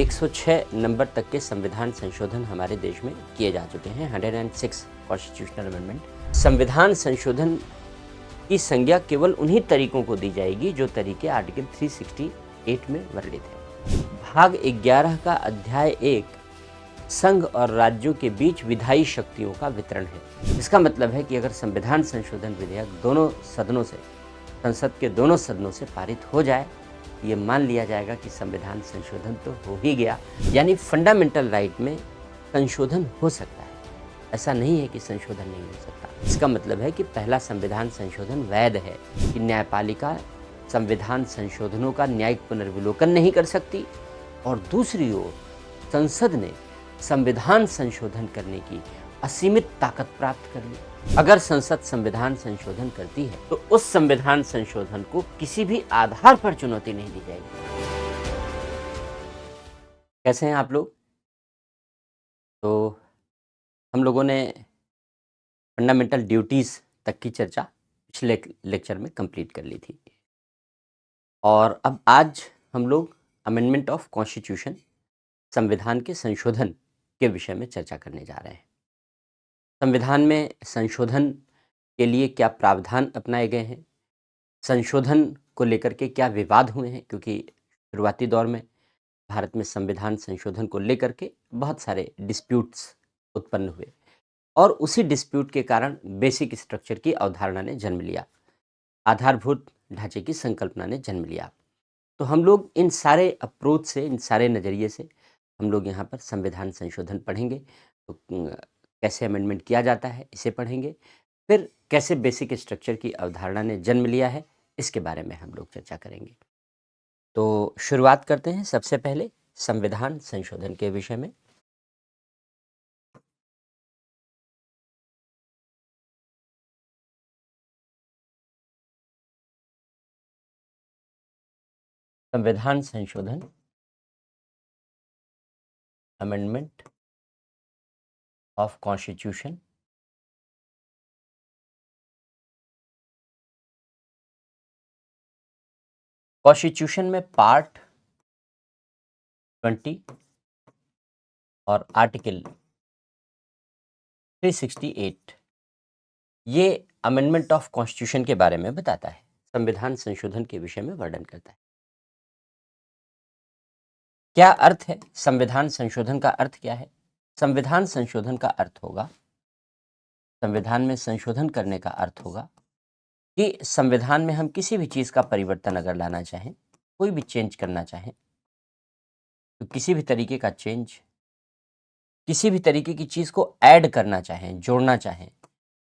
106 number तक के संविधान संशोधन हमारे देश में किए जा चुके हैं। 106 कॉन्स्टिट्यूशनल अमेंडमेंट। संविधान संशोधन की संज्ञा केवल उन्हीं तरीकों को दी जाएगी जो तरीके आर्टिकल 368 में वर्णित है। भाग 11 का अध्याय 1 संघ और राज्यों के बीच विधायी शक्तियों का वितरण है। इसका मतलब है कि अगर संविधान संशोधन विधेयक दोनों सदनों से, संसद के दोनों सदनों से पारित हो जाए, ये मान लिया जाएगा कि संविधान संशोधन तो हो ही गया, यानी फंडामेंटल राइट में संशोधन हो सकता है। ऐसा नहीं है कि संशोधन नहीं हो सकता। इसका मतलब है कि पहला संविधान संशोधन वैध है कि न्यायपालिका संविधान संशोधनों का न्यायिक पुनर्विलोकन नहीं कर सकती, और दूसरी ओर संसद ने संविधान संशोधन करने की असीमित ताकत प्राप्त कर ली। अगर संसद संविधान संशोधन करती है तो उस संविधान संशोधन को किसी भी आधार पर चुनौती नहीं दी जाएगी। कैसे हैं आप लोग? तो हम लोगों ने फंडामेंटल ड्यूटीज तक की चर्चा पिछले लेक्चर में कंप्लीट कर ली थी, और अब आज हम लोग अमेंडमेंट ऑफ कॉन्स्टिट्यूशन, संविधान के संशोधन के विषय में चर्चा करने जा रहे हैं। संविधान में संशोधन के लिए क्या प्रावधान अपनाए गए हैं, संशोधन को लेकर के क्या विवाद हुए हैं, क्योंकि शुरुआती दौर में भारत में संविधान संशोधन को लेकर के बहुत सारे डिस्प्यूट्स उत्पन्न हुए, और उसी डिस्प्यूट के कारण बेसिक स्ट्रक्चर की अवधारणा ने जन्म लिया, आधारभूत ढांचे की संकल्पना ने जन्म लिया। तो हम लोग इन सारे अप्रोच से, इन सारे नज़रिए से हम लोग यहाँ पर संविधान संशोधन पढ़ेंगे। तो कैसे अमेंडमेंट किया जाता है इसे पढ़ेंगे, फिर कैसे बेसिक स्ट्रक्चर की अवधारणा ने जन्म लिया है इसके बारे में हम लोग चर्चा करेंगे। तो शुरुआत करते हैं सबसे पहले संविधान संशोधन के विषय में। संविधान संशोधन, अमेंडमेंट ऑफ कॉन्स्टिट्यूशन। कॉन्स्टिट्यूशन में पार्ट 20 और आर्टिकल 368 ये अमेंडमेंट ऑफ कॉन्स्टिट्यूशन के बारे में बताता है, संविधान संशोधन के विषय में वर्णन करता है। क्या अर्थ है संविधान संशोधन का? अर्थ क्या है? संविधान संशोधन का अर्थ होगा, संविधान में संशोधन करने का अर्थ होगा कि संविधान में हम किसी भी चीज़ का परिवर्तन अगर लाना चाहें, कोई भी चेंज करना चाहें, तो किसी भी तरीके का चेंज, किसी भी तरीके की चीज़ को ऐड करना चाहें, जोड़ना चाहें,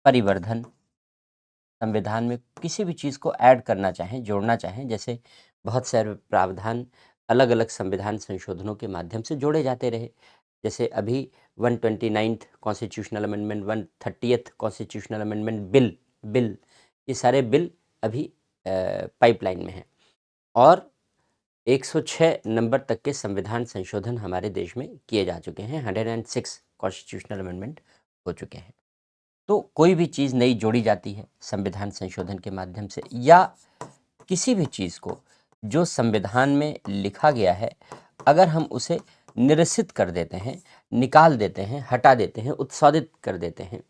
परिवर्धन, संविधान में किसी भी चीज़ को ऐड करना चाहें, जोड़ना चाहें, जैसे बहुत सारे प्रावधान अलग अलग संविधान संशोधनों के माध्यम से जोड़े जाते रहे। जैसे अभी 129th constitutional amendment, 130th constitutional amendment bill, ये सारे बिल अभी पाइपलाइन में हैं, और 106 नंबर तक के संविधान संशोधन हमारे देश में किए जा चुके हैं। 106 कॉन्स्टिट्यूशनल अमेंडमेंट हो चुके हैं। तो कोई भी चीज़ नई जोड़ी जाती है संविधान संशोधन के माध्यम से, या किसी भी चीज़ को जो संविधान में लिखा गया है अगर हम उसे निरसित कर देते हैं, निकाल देते हैं, हटा देते हैं, उत्सादित कर देते हैं,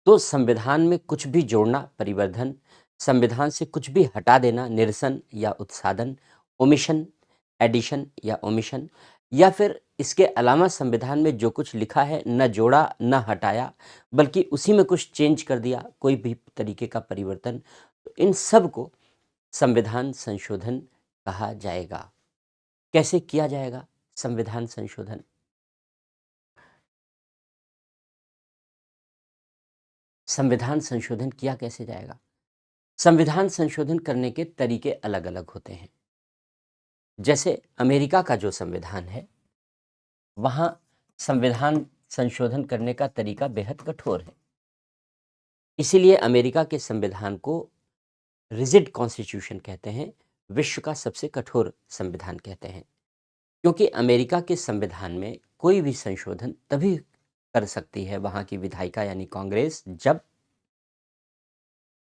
तो संविधान में कुछ भी जोड़ना, परिवर्धन, संविधान से कुछ भी हटा देना, निरसन या उत्सादन, ओमिशन, एडिशन या ओमिशन, या फिर इसके अलावा संविधान में जो कुछ लिखा है न जोड़ा न हटाया, बल्कि उसी में कुछ चेंज कर दिया, कोई भी तरीके का परिवर्तन, तो इन सब को संविधान संशोधन कहा जाएगा। कैसे किया जाएगा संविधान संशोधन? संविधान संशोधन किया कैसे जाएगा? संविधान संशोधन करने के तरीके अलग अलग होते हैं। जैसे अमेरिका का जो संविधान है, वहाँ संविधान संशोधन करने का तरीका बेहद कठोर है। इसीलिए अमेरिका के संविधान को रिजिड कॉन्स्टिट्यूशन कहते हैं, विश्व का सबसे कठोर संविधान कहते हैं, क्योंकि अमेरिका के संविधान में कोई भी संशोधन तभी कर सकती है वहाँ की विधायिका यानी कांग्रेस, जब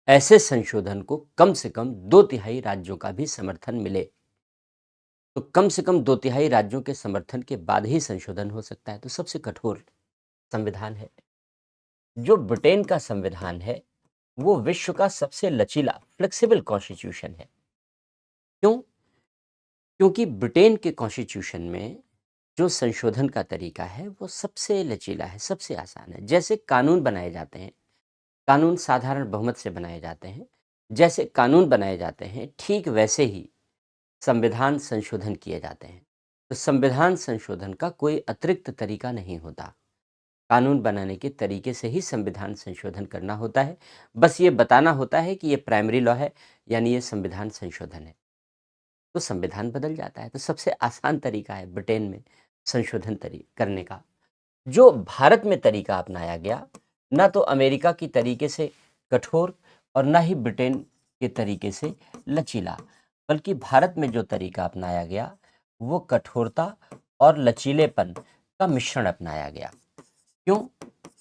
ऐसे संशोधन को कम से कम 2/3 राज्यों का भी समर्थन मिले। तो तो कम से कम 2/3 राज्यों के समर्थन के बाद ही संशोधन हो सकता है। तो सबसे कठोर संविधान है। जो ब्रिटेन का संविधान है, वो विश्व का सबसे लचीला फ्लेक्सिबल कॉन्स्टिट्यूशन है। क्यों? क्योंकि ब्रिटेन के कॉन्स्टिट्यूशन में जो संशोधन का तरीका है, वो सबसे लचीला है, सबसे आसान है। जैसे कानून बनाए जाते हैं, कानून साधारण बहुमत से बनाए जाते हैं। जैसे कानून बनाए जाते हैं, ठीक वैसे ही संविधान संशोधन किए जाते हैं। तो संविधान संशोधन का कोई अतिरिक्त तरीका नहीं होता। कानून बनाने के तरीके से ही संविधान संशोधन करना होता है। बस ये बताना होता है कि ये प्राइमरी लॉ है, यानी ये संविधान संशोधन है। तो संविधान बदल जाता है। तो सबसे आसान तरीका है ब्रिटेन में संशोधन करने का। जो भारत में तरीका अपनाया गया, ना तो अमेरिका की तरीके से कठोर और ना ही ब्रिटेन के तरीके से लचीला, बल्कि भारत में जो तरीका अपनाया गया वो कठोरता और लचीलेपन का मिश्रण अपनाया गया। क्यों?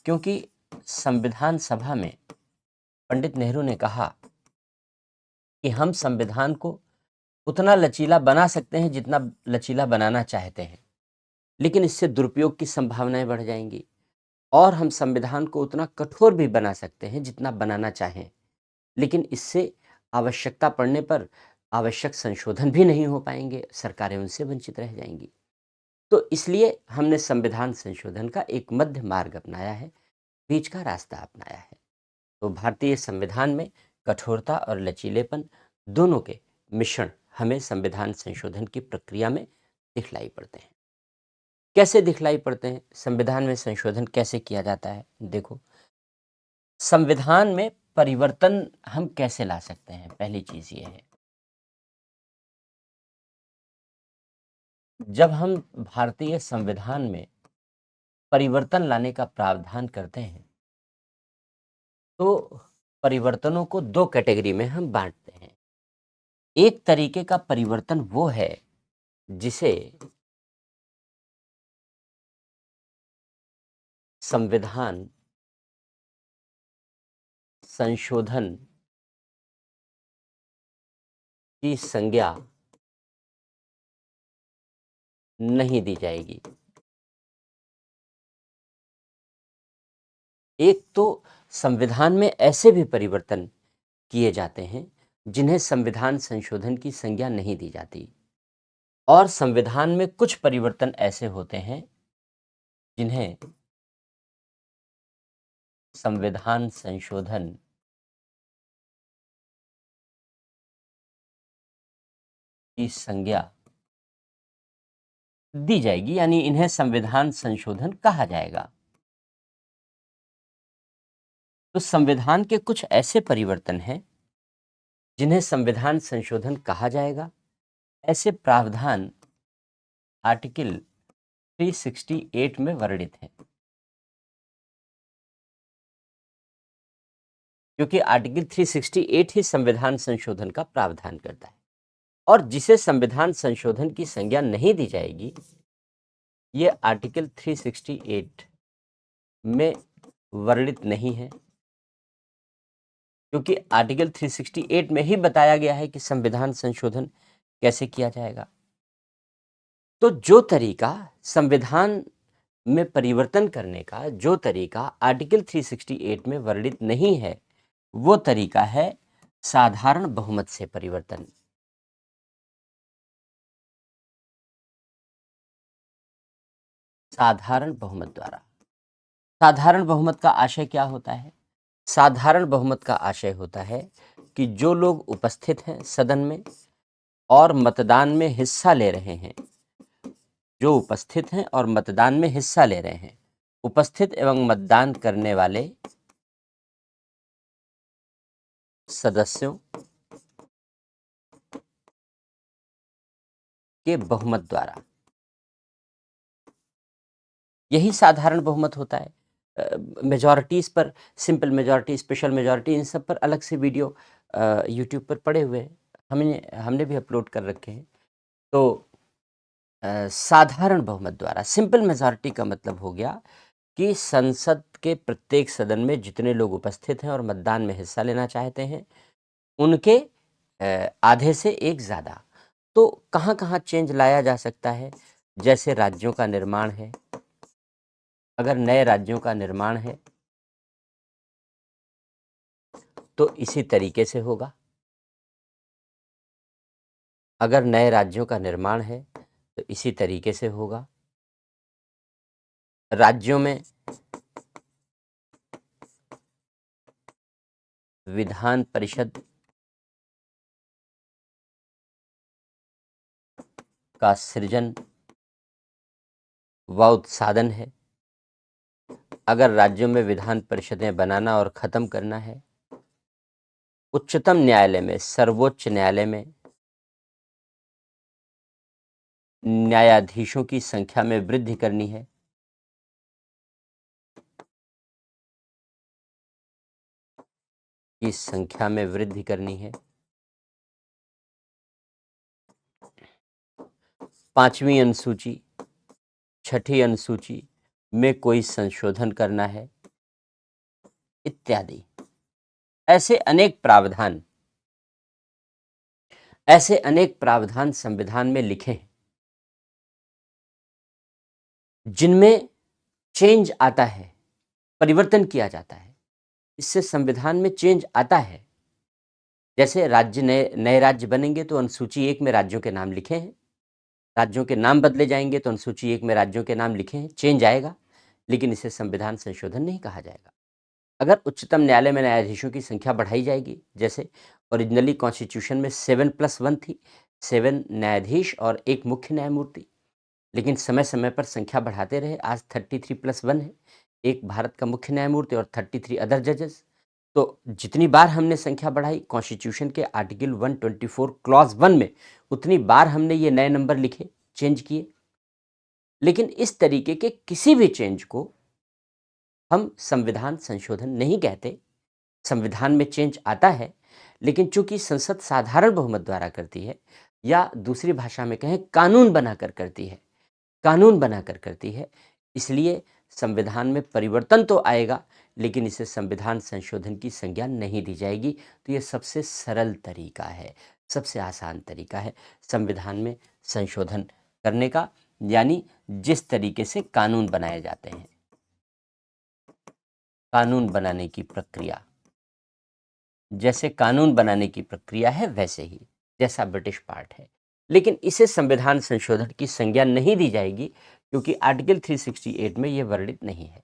क्योंकि संविधान सभा में पंडित नेहरू ने कहा कि हम संविधान को उतना लचीला बना सकते हैं जितना लचीला बनाना चाहते हैं, लेकिन इससे दुरुपयोग की संभावनाएं बढ़ जाएंगी। और हम संविधान को उतना कठोर भी बना सकते हैं जितना बनाना चाहें, लेकिन इससे आवश्यकता पड़ने पर आवश्यक संशोधन भी नहीं हो पाएंगे, सरकारें उनसे वंचित रह जाएंगी। तो इसलिए हमने संविधान संशोधन का एक मध्य मार्ग अपनाया है, बीच का रास्ता अपनाया है। तो भारतीय संविधान में कठोरता और लचीलेपन दोनों के मिश्रण हमें संविधान संशोधन की प्रक्रिया में दिखलाई पड़ते हैं। कैसे दिखलाई पड़ते हैं? संविधान में संशोधन कैसे किया जाता है? देखो, संविधान में परिवर्तन हम कैसे ला सकते हैं? पहली चीज ये है, जब हम भारतीय संविधान में परिवर्तन लाने का प्रावधान करते हैं, तो परिवर्तनों को दो कैटेगरी में हम बांटते हैं। एक तरीके का परिवर्तन वो है जिसे संविधान संशोधन की संज्ञा नहीं दी जाएगी। एक तो संविधान में ऐसे भी परिवर्तन किए जाते हैं जिन्हें संविधान संशोधन की संज्ञा नहीं दी जाती, और संविधान में कुछ परिवर्तन ऐसे होते हैं जिन्हें संविधान संशोधन की संज्ञा दी जाएगी, यानी इन्हें संविधान संशोधन कहा जाएगा। तो संविधान के कुछ ऐसे परिवर्तन हैं जिन्हें संविधान संशोधन कहा जाएगा। ऐसे प्रावधान आर्टिकल 368 में वर्णित हैं, क्योंकि आर्टिकल 368 ही संविधान संशोधन का प्रावधान करता है। और जिसे संविधान संशोधन की संज्ञा नहीं दी जाएगी, ये आर्टिकल 368 में वर्णित नहीं है, क्योंकि आर्टिकल 368 में ही बताया गया है कि संविधान संशोधन कैसे किया जाएगा। तो जो तरीका संविधान में परिवर्तन करने का, जो तरीका आर्टिकल 368 में वर्णित नहीं है, वो तरीका है साधारण बहुमत से परिवर्तन। साधारण बहुमत द्वारा। साधारण बहुमत का आशय क्या होता है? साधारण बहुमत का आशय होता है कि जो लोग उपस्थित हैं सदन में और मतदान में हिस्सा ले रहे हैं, जो उपस्थित हैं और मतदान में हिस्सा ले रहे हैं, उपस्थित एवं मतदान करने वाले सदस्यों के बहुमत द्वारा, यही साधारण बहुमत होता है। मेजॉरिटीज़ पर, सिंपल मेजॉरिटी, स्पेशल मेजॉरिटी, इन सब पर अलग से वीडियो यूट्यूब पर पड़े हुए हैं, हमने भी अपलोड कर रखे हैं। तो साधारण बहुमत द्वारा, सिंपल मेजॉरिटी का मतलब हो गया कि संसद के प्रत्येक सदन में जितने लोग उपस्थित हैं और मतदान में हिस्सा लेना चाहते हैं, उनके आधे से एक ज़्यादा, तो कहाँ कहाँ चेंज लाया जा सकता है? जैसे राज्यों का निर्माण है, अगर नए राज्यों का निर्माण है तो इसी तरीके से होगा। अगर नए राज्यों का निर्माण है तो इसी तरीके से होगा। राज्यों में विधान परिषद का सृजन व उत्साधन है। अगर राज्यों में विधान परिषदें बनाना और ख़त्म करना है, उच्चतम न्यायालय में, सर्वोच्च न्यायालय में न्यायाधीशों की संख्या में वृद्धि करनी है, की संख्या में वृद्धि करनी है। 5वीं अनुसूची, 6ठी अनुसूची में कोई संशोधन करना है, इत्यादि। ऐसे अनेक प्रावधान संविधान में लिखे हैं जिनमें चेंज आता है, परिवर्तन किया जाता है। इससे संविधान में चेंज आता है। जैसे राज्य नए राज्य बनेंगे तो अनुसूची 1 में राज्यों के नाम लिखे हैं, राज्यों के नाम बदले जाएंगे तो अनुसूची 1 में राज्यों के नाम लिखे हैं, चेंज आएगा, लेकिन इसे संविधान संशोधन नहीं कहा जाएगा। अगर उच्चतम न्यायालय में न्यायाधीशों की संख्या बढ़ाई जाएगी, जैसे ओरिजिनली कॉन्स्टिट्यूशन में 7+1 थी, 7 न्यायाधीश और 1 मुख्य न्यायमूर्ति, लेकिन समय समय पर संख्या बढ़ाते रहे, आज 33+1 है, 1 भारत का मुख्य न्यायमूर्ति और 33 अदर जजेस। तो जितनी बार हमने संख्या बढ़ाई कॉन्स्टिट्यूशन के आर्टिकल 124 क्लॉज 1 में, उतनी बार हमने ये नए नंबर लिखे, चेंज किए। लेकिन इस तरीके के किसी भी चेंज को हम संविधान संशोधन नहीं कहते। संविधान में चेंज आता है, लेकिन चूंकि संसद साधारण बहुमत द्वारा करती है, या दूसरी भाषा में कहें कानून बनाकर करती है, इसलिए संविधान में परिवर्तन तो आएगा, लेकिन इसे संविधान संशोधन की संज्ञा नहीं दी जाएगी। तो ये सबसे सरल तरीका है, सबसे आसान तरीका है संविधान में संशोधन करने का, यानी जिस तरीके से कानून बनाए जाते हैं, कानून बनाने की प्रक्रिया, जैसे कानून बनाने की प्रक्रिया है वैसे ही, जैसा ब्रिटिश पार्ट है। लेकिन इसे संविधान संशोधन की संज्ञा नहीं दी जाएगी, क्योंकि आर्टिकल 368 में यह वर्णित नहीं है।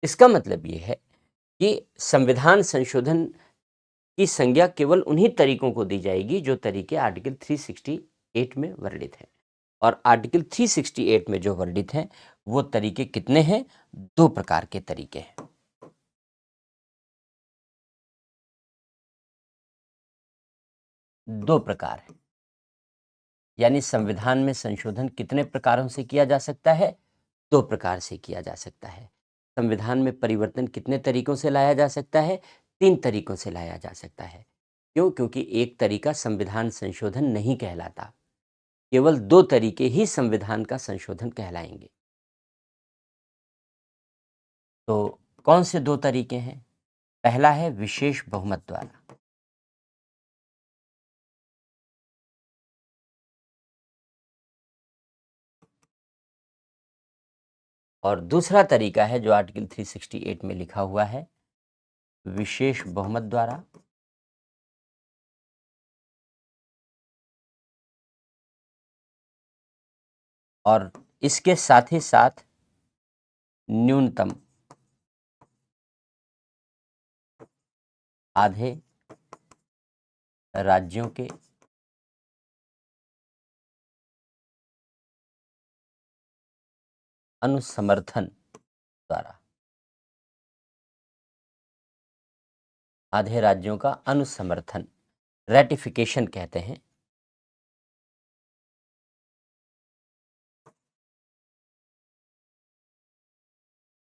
इसका मतलब ये है कि संविधान संशोधन की संज्ञा केवल उन्हीं तरीकों को दी जाएगी जो तरीके आर्टिकल 368 में वर्णित हैं। और आर्टिकल 368 में जो वर्णित हैं वो तरीके कितने हैं? 2 प्रकार के तरीके हैं। 2 प्रकार हैं। यानी संविधान में संशोधन कितने प्रकारों से किया जा सकता है? 2 प्रकार से किया जा सकता है। संविधान में परिवर्तन कितने तरीकों से लाया जा सकता है? 3 तरीकों से लाया जा सकता है। क्यों? क्योंकि एक तरीका संविधान संशोधन नहीं कहलाता। केवल 2 तरीके ही संविधान का संशोधन कहलाएंगे। तो कौन से 2 तरीके हैं? पहला है विशेष बहुमत द्वारा। और दूसरा तरीका है जो आर्टिकल 368 में लिखा हुआ है, विशेष बहुमत द्वारा और इसके साथ ही साथ न्यूनतम आधे राज्यों के अनुसमर्थन द्वारा, आधे राज्यों का अनुसमर्थन, रैटिफिकेशन कहते हैं।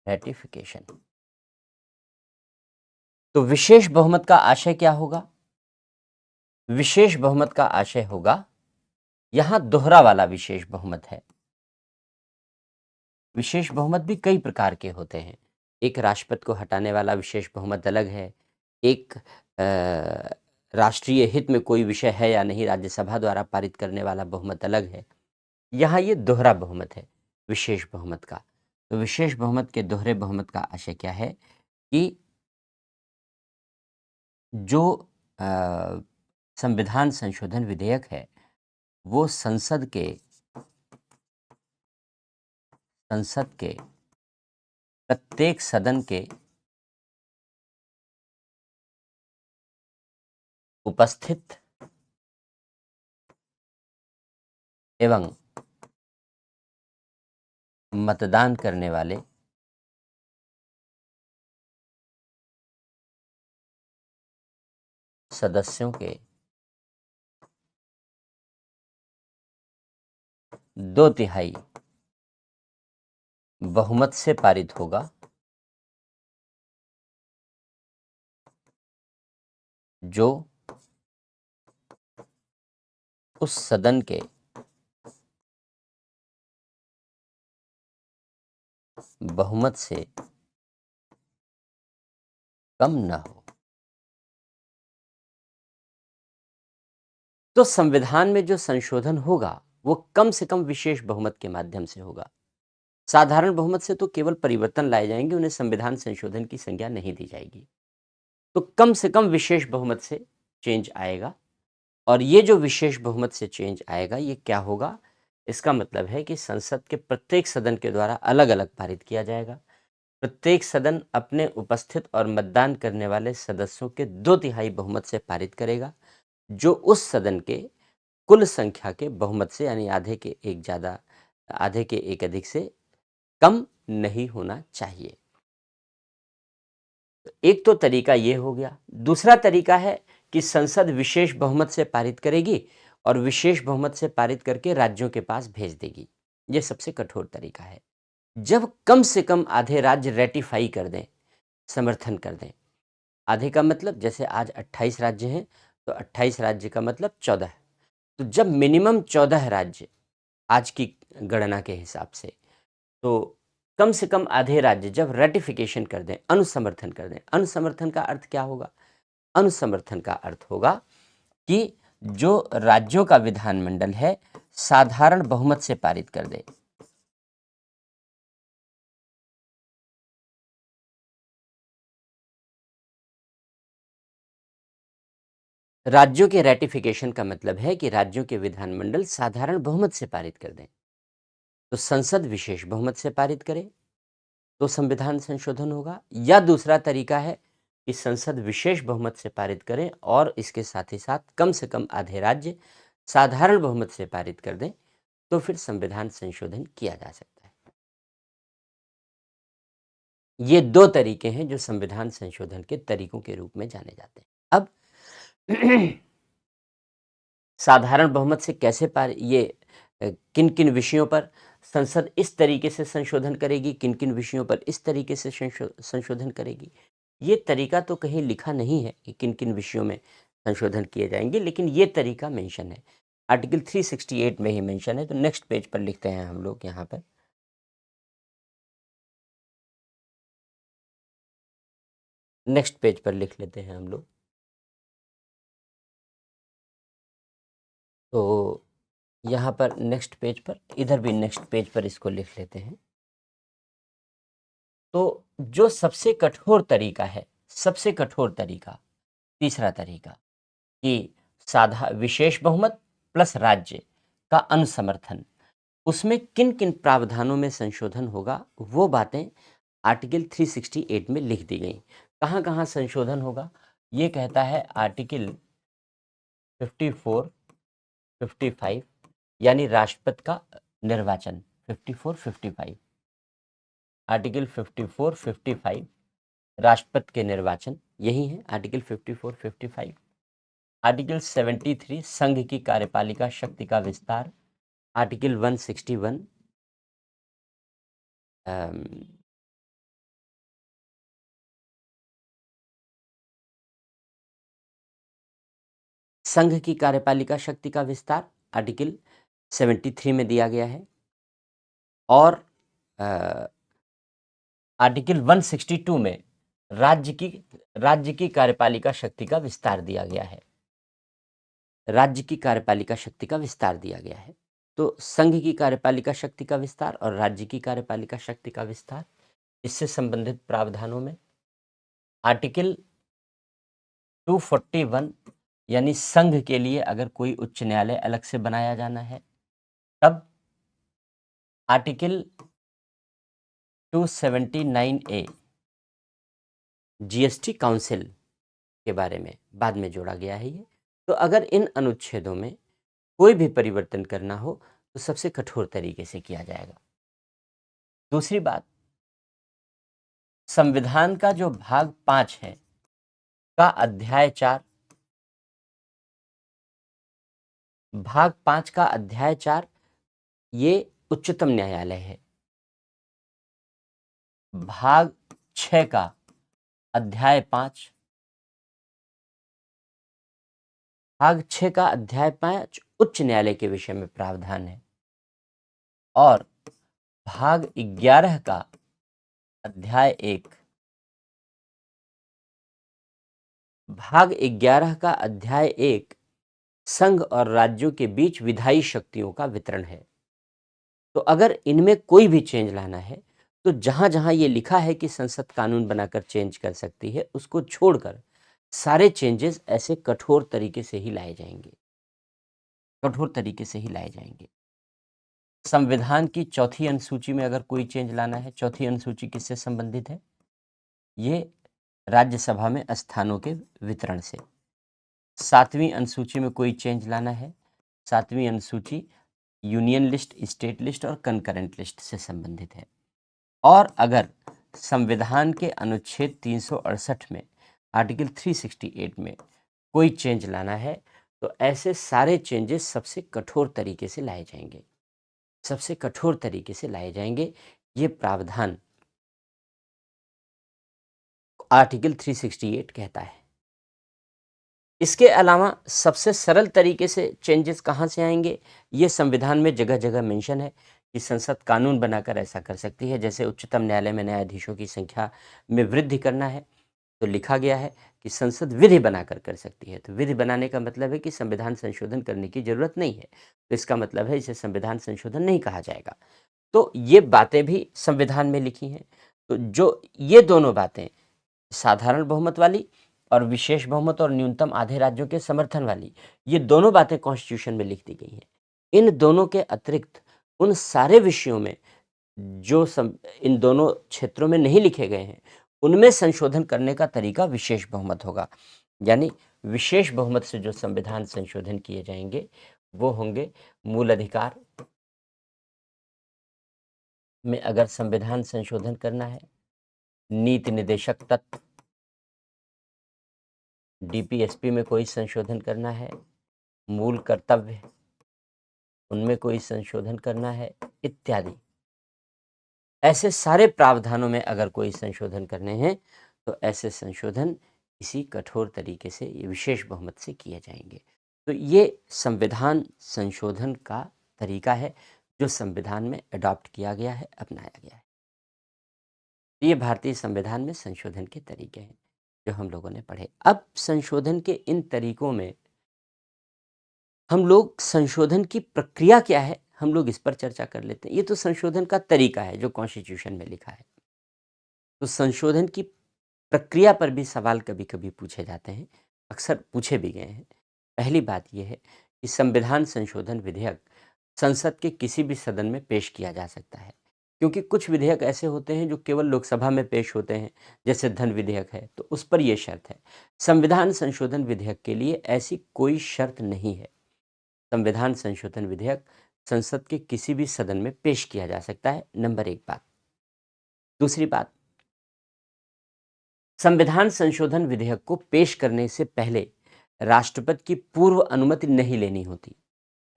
रैटिफिकेशन। तो विशेष बहुमत का आशय क्या होगा? विशेष बहुमत का आशय होगा, यहां दोहरा वाला विशेष बहुमत है। विशेष बहुमत भी कई प्रकार के होते हैं। एक राष्ट्रपति को हटाने वाला विशेष बहुमत अलग है, एक राष्ट्रीय हित में कोई विषय है या नहीं, राज्यसभा द्वारा पारित करने वाला बहुमत अलग है। यहाँ ये दोहरा बहुमत है विशेष बहुमत का। तो विशेष बहुमत के दोहरे बहुमत का आशय क्या है कि जो संविधान संशोधन विधेयक है वो संसद के प्रत्येक सदन के उपस्थित एवं मतदान करने वाले सदस्यों के 2/3 बहुमत से पारित होगा, जो उस सदन के बहुमत से कम न हो। तो संविधान में जो संशोधन होगा वो कम से कम विशेष बहुमत के माध्यम से होगा। साधारण बहुमत से तो केवल परिवर्तन लाए जाएंगे, उन्हें संविधान संशोधन की संज्ञा नहीं दी जाएगी। तो कम से कम विशेष बहुमत से चेंज आएगा, और ये जो विशेष बहुमत से चेंज आएगा ये क्या होगा, इसका मतलब है कि संसद के प्रत्येक सदन के द्वारा अलग अलग पारित किया जाएगा। प्रत्येक सदन अपने उपस्थित और मतदान करने वाले सदस्यों के 2/3 बहुमत से पारित करेगा, जो उस सदन के कुल संख्या के बहुमत से, यानी आधे के एक अधिक से कम नहीं होना चाहिए। एक तो तरीका ये हो गया। दूसरा तरीका है कि संसद विशेष बहुमत से पारित करेगी और विशेष बहुमत से पारित करके राज्यों के पास भेज देगी। ये सबसे कठोर तरीका है। जब कम से कम आधे राज्य रेटिफाई कर दें, समर्थन कर दें। आधे का मतलब जैसे आज 28 राज्य हैं तो 28 राज्य का मतलब 14। तो जब मिनिमम 14 राज्य आज की गणना के हिसाब से, तो कम से कम आधे राज्य जब रेटिफिकेशन कर दें, अनुसमर्थन कर दें। अनुसमर्थन का अर्थ क्या होगा? अनुसमर्थन का अर्थ होगा कि जो राज्यों का विधानमंडल है साधारण बहुमत से पारित कर दे। राज्यों के रेटिफिकेशन का मतलब है कि राज्यों के विधानमंडल साधारण बहुमत से पारित कर दें। तो संसद विशेष बहुमत से पारित करे तो संविधान संशोधन होगा, या दूसरा तरीका है कि संसद विशेष बहुमत से पारित करें और इसके साथ ही साथ कम से कम आधे राज्य साधारण बहुमत से पारित कर दें, तो फिर संविधान संशोधन किया जा सकता है। ये 2 तरीके हैं जो संविधान संशोधन के तरीकों के रूप में जाने जाते हैं। अब साधारण बहुमत से कैसे किन किन विषयों पर संसद इस तरीके से संशोधन करेगी, किन किन विषयों पर इस तरीके से संशोधन करेगी, ये तरीका तो कहीं लिखा नहीं है कि किन किन विषयों में संशोधन किए जाएंगे, लेकिन ये तरीका मेंशन है, आर्टिकल 368 में ही मेंशन है। तो नेक्स्ट पेज पर लिखते हैं हम लोग, यहाँ पर नेक्स्ट पेज पर लिख लेते हैं हम लोग। तो यहाँ पर नेक्स्ट पेज पर, इधर भी नेक्स्ट पेज पर इसको लिख लेते हैं। तो जो सबसे कठोर तरीका है, सबसे कठोर तरीका, तीसरा तरीका कि विशेष बहुमत प्लस राज्य का अनुसमर्थन, उसमें किन किन प्रावधानों में संशोधन होगा वो बातें आर्टिकल 368 में लिख दी गई। कहाँ कहाँ संशोधन होगा ये कहता है आर्टिकल 54, 55, यानी राष्ट्रपति का निर्वाचन। 54, 55, आर्टिकल 54, 55 राष्ट्रपति के निर्वाचन, यही है आर्टिकल 54, 55। आर्टिकल 73 संघ की कार्यपालिका शक्ति का विस्तार। आर्टिकल 161 संघ की कार्यपालिका शक्ति का विस्तार आर्टिकल 73 में दिया गया है। और आर्टिकल 162 में राज्य की कार्यपालिका शक्ति का विस्तार दिया गया है। राज्य की कार्यपालिका शक्ति का विस्तार दिया गया है। तो संघ की कार्यपालिका शक्ति का विस्तार और राज्य की कार्यपालिका शक्ति का विस्तार, इससे संबंधित प्रावधानों में आर्टिकल 241 यानी संघ के लिए अगर कोई उच्च न्यायालय अलग से बनाया जाना है, तब आर्टिकल 279A जीएसटी काउंसिल के बारे में बाद में जोड़ा गया है ये। तो अगर इन अनुच्छेदों में कोई भी परिवर्तन करना हो तो सबसे कठोर तरीके से किया जाएगा। दूसरी बात, संविधान का जो भाग 5 है का अध्याय 4, भाग 5 का अध्याय 4 ये उच्चतम न्यायालय है। भाग 6 का अध्याय 5, भाग 6 का अध्याय 5 उच्च न्यायालय के विषय में प्रावधान है और भाग 11 का अध्याय 1, भाग 11 का अध्याय 1 संघ और राज्यों के बीच विधायी शक्तियों का वितरण है। तो अगर इनमें कोई भी चेंज लाना है तो जहां जहां ये लिखा है कि संसद कानून बनाकर चेंज कर सकती है, उसको छोड़कर सारे चेंजेस ऐसे कठोर तरीके से ही लाए जाएंगे, कठोर तरीके से ही लाए जाएंगे। संविधान की चौथी अनुसूची में अगर कोई चेंज लाना है, चौथी अनुसूची किससे संबंधित है? ये राज्यसभा में स्थानों के वितरण से। सातवीं अनुसूची में कोई चेंज लाना है, सातवीं अनुसूची यूनियन लिस्ट, स्टेट लिस्ट और कंकरेंट लिस्ट से संबंधित है। और अगर संविधान के अनुच्छेद 368 में आर्टिकल 368 में कोई चेंज लाना है तो ऐसे सारे चेंजेस सबसे कठोर तरीके से लाए जाएंगे, सबसे कठोर तरीके से लाए जाएंगे। ये प्रावधान आर्टिकल 368 कहता है। इसके अलावा सबसे सरल तरीके से चेंजेस कहाँ से आएंगे, ये संविधान में जगह जगह मेंशन है कि संसद कानून बनाकर ऐसा कर सकती है। जैसे उच्चतम न्यायालय में न्यायाधीशों की संख्या में वृद्धि करना है तो लिखा गया है कि संसद विधि बनाकर कर सकती है। तो विधि बनाने का मतलब है कि संविधान संशोधन करने की जरूरत नहीं है, तो इसका मतलब है इसे संविधान संशोधन नहीं कहा जाएगा। तो ये बातें भी संविधान में लिखी हैं। तो जो ये दोनों बातें, साधारण बहुमत वाली और विशेष बहुमत और न्यूनतम आधे राज्यों के समर्थन वाली, ये दोनों बातें कॉन्स्टिट्यूशन में लिख दी गई हैं। इन दोनों के अतिरिक्त उन सारे विषयों में जो इन दोनों क्षेत्रों में नहीं लिखे गए हैं, उनमें संशोधन करने का तरीका विशेष बहुमत होगा। यानी विशेष बहुमत से जो संविधान संशोधन किए जाएंगे वो होंगे मूल अधिकार में अगर संविधान संशोधन करना है, नीति निदेशक तत्व, डीपीएसपी में कोई संशोधन करना है, मूल कर्तव्य उनमें कोई संशोधन करना है इत्यादि। ऐसे सारे प्रावधानों में अगर कोई संशोधन करने हैं तो ऐसे संशोधन इसी कठोर तरीके से, ये विशेष बहुमत से किए जाएंगे। तो ये संविधान संशोधन का तरीका है जो संविधान में अडॉप्ट किया गया है, अपनाया गया है। ये भारतीय संविधान में संशोधन के तरीके हैं जो हम लोगों ने पढ़े। अब संशोधन के इन तरीकों में हम लोग संशोधन की प्रक्रिया क्या है, हम लोग इस पर चर्चा कर लेते हैं। ये तो संशोधन का तरीका है जो कॉन्स्टिट्यूशन में लिखा है। तो संशोधन की प्रक्रिया पर भी सवाल कभी कभी पूछे जाते हैं, अक्सर पूछे भी गए हैं। पहली बात यह है कि संविधान संशोधन विधेयक संसद के किसी भी सदन में पेश किया जा सकता है, क्योंकि कुछ विधेयक ऐसे होते हैं जो केवल लोकसभा में पेश होते हैं, जैसे धन विधेयक है, तो उस पर यह शर्त है। संविधान संशोधन विधेयक के लिए ऐसी कोई शर्त नहीं है। संविधान संशोधन विधेयक संसद के किसी भी सदन में पेश किया जा सकता है, नंबर एक बात। दूसरी बात, संविधान संशोधन विधेयक को पेश करने से पहले राष्ट्रपति की पूर्व अनुमति नहीं लेनी होती,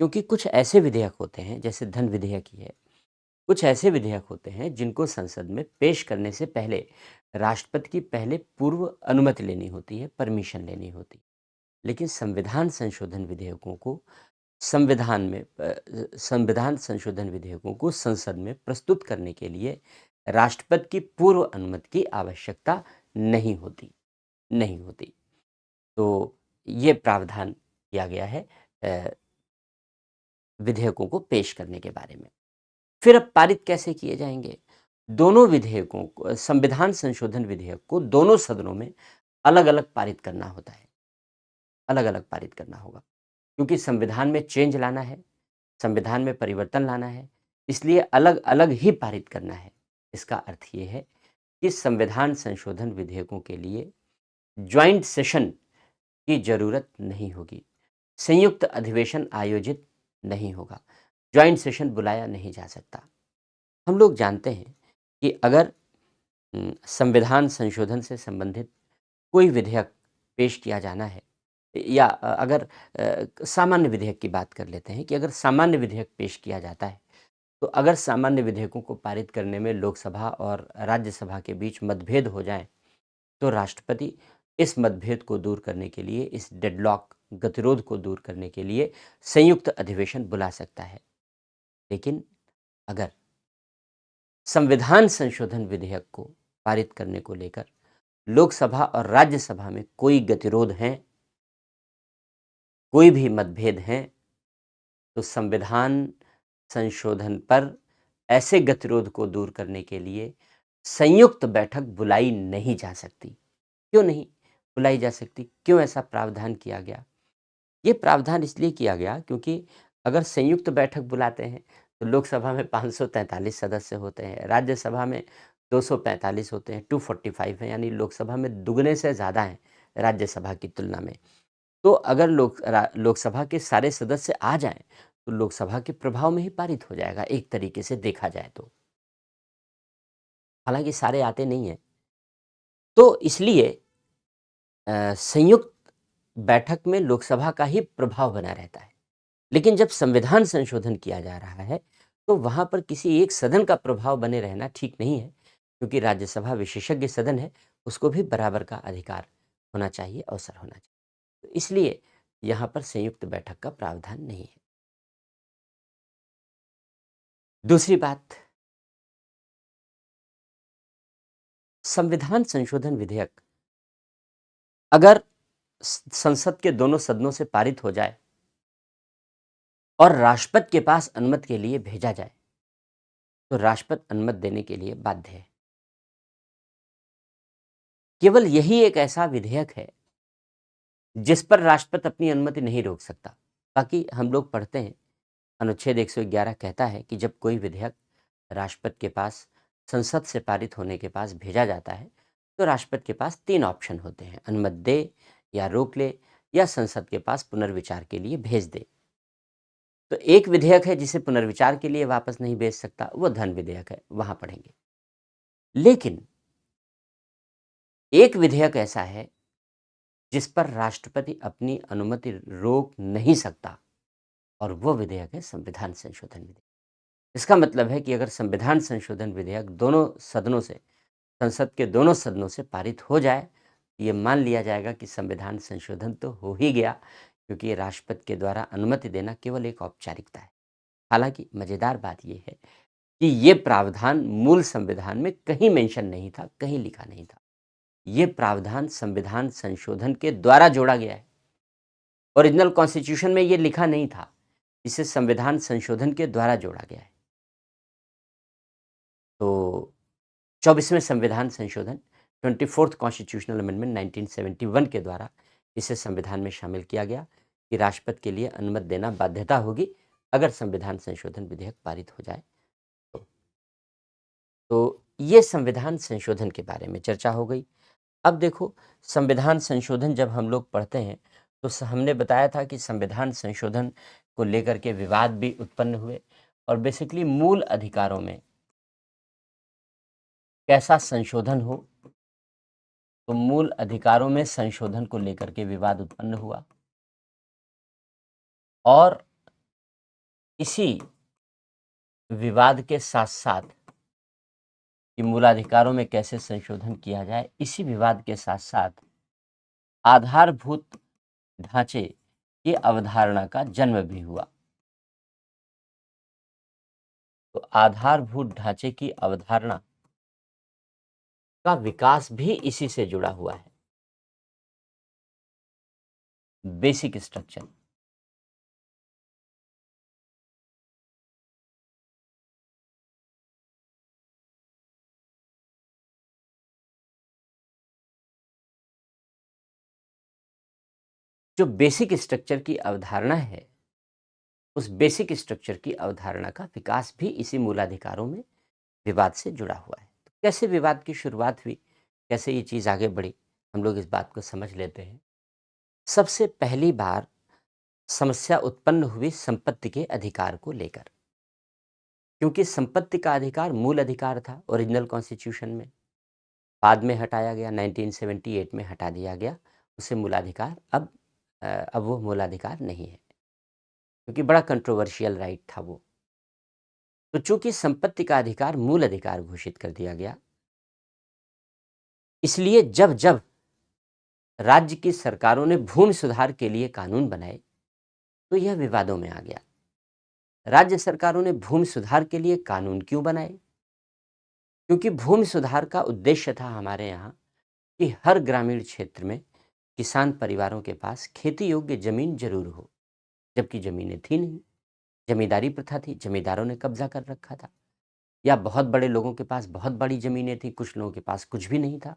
क्योंकि कुछ ऐसे विधेयक होते हैं, जैसे धन विधेयक ही है, कुछ ऐसे विधेयक होते हैं जिनको संसद में पेश करने से पहले राष्ट्रपति की पहले पूर्व अनुमति लेनी होती है, परमिशन लेनी होती है। लेकिन संविधान संशोधन विधेयकों को संविधान संशोधन विधेयकों को संसद में प्रस्तुत करने के लिए राष्ट्रपति की पूर्व अनुमति की आवश्यकता नहीं होती। तो ये प्रावधान किया गया है विधेयकों को पेश करने के बारे में। फिर अब पारित कैसे किए जाएंगे? दोनों विधेयकों को, संविधान संशोधन विधेयक को दोनों सदनों में अलग अलग पारित करना होता है, अलग अलग पारित करना होगा, क्योंकि संविधान में चेंज लाना है, संविधान में परिवर्तन लाना है, इसलिए अलग अलग ही पारित करना है। इसका अर्थ ये है कि संविधान संशोधन विधेयकों के लिए ज्वाइंट सेशन की जरूरत नहीं होगी, संयुक्त अधिवेशन आयोजित नहीं होगा, ज्वाइंट सेशन बुलाया नहीं जा सकता। हम लोग जानते हैं कि अगर संविधान संशोधन से संबंधित कोई विधेयक पेश किया जाना है, या अगर सामान्य विधेयक की बात कर लेते हैं कि अगर सामान्य विधेयक पेश किया जाता है, तो अगर सामान्य विधेयकों को पारित करने में लोकसभा और राज्यसभा के बीच मतभेद हो जाए, तो राष्ट्रपति इस मतभेद को दूर करने के लिए, इस डेडलॉक गतिरोध को दूर करने के लिए संयुक्त अधिवेशन बुला सकता है। लेकिन अगर संविधान संशोधन विधेयक को पारित करने को लेकर लोकसभा और राज्यसभा में कोई गतिरोध हैं, कोई भी मतभेद हैं, तो संविधान संशोधन पर ऐसे गतिरोध को दूर करने के लिए संयुक्त बैठक बुलाई नहीं जा सकती। क्यों नहीं बुलाई जा सकती? क्यों ऐसा प्रावधान किया गया? ये प्रावधान इसलिए किया गया क्योंकि अगर संयुक्त बैठक बुलाते हैं तो लोकसभा में 543 सदस्य होते हैं, राज्यसभा में 245 होते हैं, 245 हैं, यानी लोकसभा में दुगने से ज़्यादा हैं राज्यसभा की तुलना में। तो अगर लोकसभा के सारे सदस्य आ जाएं तो लोकसभा के प्रभाव में ही पारित हो जाएगा, एक तरीके से देखा जाए तो। हालांकि सारे आते नहीं हैं, तो इसलिए संयुक्त बैठक में लोकसभा का ही प्रभाव बना रहता है। लेकिन जब संविधान संशोधन किया जा रहा है तो वहां पर किसी एक सदन का प्रभाव बने रहना ठीक नहीं है, क्योंकि राज्यसभा विशेषज्ञ सदन है, उसको भी बराबर का अधिकार होना चाहिए, अवसर होना चाहिए। तो इसलिए यहाँ पर संयुक्त बैठक का प्रावधान नहीं है। दूसरी बात, संविधान संशोधन विधेयक अगर संसद के दोनों सदनों से पारित हो जाए और राष्ट्रपति के पास अनुमति के लिए भेजा जाए, तो राष्ट्रपति अनुमति देने के लिए बाध्य है। केवल यही एक ऐसा विधेयक है जिस पर राष्ट्रपति अपनी अनुमति नहीं रोक सकता। बाकी हम लोग पढ़ते हैं, अनुच्छेद 111 कहता है कि जब कोई विधेयक राष्ट्रपति के पास संसद से पारित होने के पास भेजा जाता है, तो राष्ट्रपति के पास 3 ऑप्शन होते हैं, अनुमति दे या रोक ले या संसद के पास पुनर्विचार के लिए भेज दे। तो एक विधेयक है जिसे पुनर्विचार के लिए वापस नहीं भेज सकता, वो धन विधेयक है, वहां पढ़ेंगे। लेकिन एक विधेयक ऐसा है जिस पर राष्ट्रपति अपनी अनुमति रोक नहीं सकता, और वो विधेयक है संविधान संशोधन विधेयक। इसका मतलब है कि अगर संविधान संशोधन विधेयक दोनों सदनों से, संसद के दोनों सदनों से पारित हो जाए, ये मान लिया जाएगा कि संविधान संशोधन तो हो ही गया, क्योंकि राष्ट्रपति के द्वारा अनुमति देना केवल एक औपचारिकता है। हालांकि मजेदार बात यह है कि ये प्रावधान मूल संविधान में कहीं मेंशन नहीं था, कहीं लिखा नहीं था। ये प्रावधान संविधान संशोधन के द्वारा जोड़ा गया है। ओरिजिनल कॉन्स्टिट्यूशन में ये लिखा नहीं था, इसे संविधान संशोधन के द्वारा जोड़ा गया है। तो 24वें संविधान संशोधन, 24th कॉन्स्टिट्यूशनल अमेंडमेंट 1971 के द्वारा इसे संविधान में शामिल किया गया कि राष्ट्रपति के लिए अनुमति देना बाध्यता होगी अगर संविधान संशोधन विधेयक पारित हो जाए तो ये संविधान संशोधन के बारे में चर्चा हो गई। अब देखो, संविधान संशोधन जब हम लोग पढ़ते हैं तो हमने बताया था कि संविधान संशोधन को लेकर के विवाद भी उत्पन्न हुए, और बेसिकली मूल अधिकारों में कैसा संशोधन हो, तो मूल अधिकारों में संशोधन को लेकर के विवाद उत्पन्न हुआ, और इसी विवाद के साथ साथ कि मूलाधिकारों में कैसे संशोधन किया जाए, इसी विवाद के साथ साथ आधारभूत ढांचे की अवधारणा का जन्म भी हुआ। तो आधारभूत ढांचे की अवधारणा का विकास भी इसी से जुड़ा हुआ है। बेसिक स्ट्रक्चर, जो बेसिक स्ट्रक्चर की अवधारणा है, उस बेसिक स्ट्रक्चर की अवधारणा का विकास भी इसी मूलाधिकारों में विवाद से जुड़ा हुआ है। तो कैसे विवाद की शुरुआत हुई, कैसे ये चीज़ आगे बढ़ी, हम लोग इस बात को समझ लेते हैं। सबसे पहली बार समस्या उत्पन्न हुई संपत्ति के अधिकार को लेकर, क्योंकि संपत्ति का अधिकार मूल अधिकार था ओरिजिनल कॉन्स्टिट्यूशन में, बाद में हटाया गया, 1978 में हटा दिया गया उसे मूलाधिकार। अब वो मूलाधिकार नहीं है, क्योंकि बड़ा कंट्रोवर्शियल राइट था वो। तो चूंकि संपत्ति का अधिकार मूल अधिकार घोषित कर दिया गया, इसलिए जब जब राज्य की सरकारों ने भूमि सुधार के लिए कानून बनाए तो यह विवादों में आ गया। राज्य सरकारों ने भूमि सुधार के लिए कानून क्यों बनाए? क्योंकि भूमि सुधार का उद्देश्य था हमारे यहाँ कि हर ग्रामीण क्षेत्र में किसान परिवारों के पास खेती योग्य जमीन जरूर हो, जबकि जमीनें थी नहीं। जमींदारी प्रथा थी, जमींदारों ने कब्जा कर रखा था, या बहुत बड़े लोगों के पास बहुत बड़ी जमीनें थी, कुछ लोगों के पास कुछ भी नहीं था।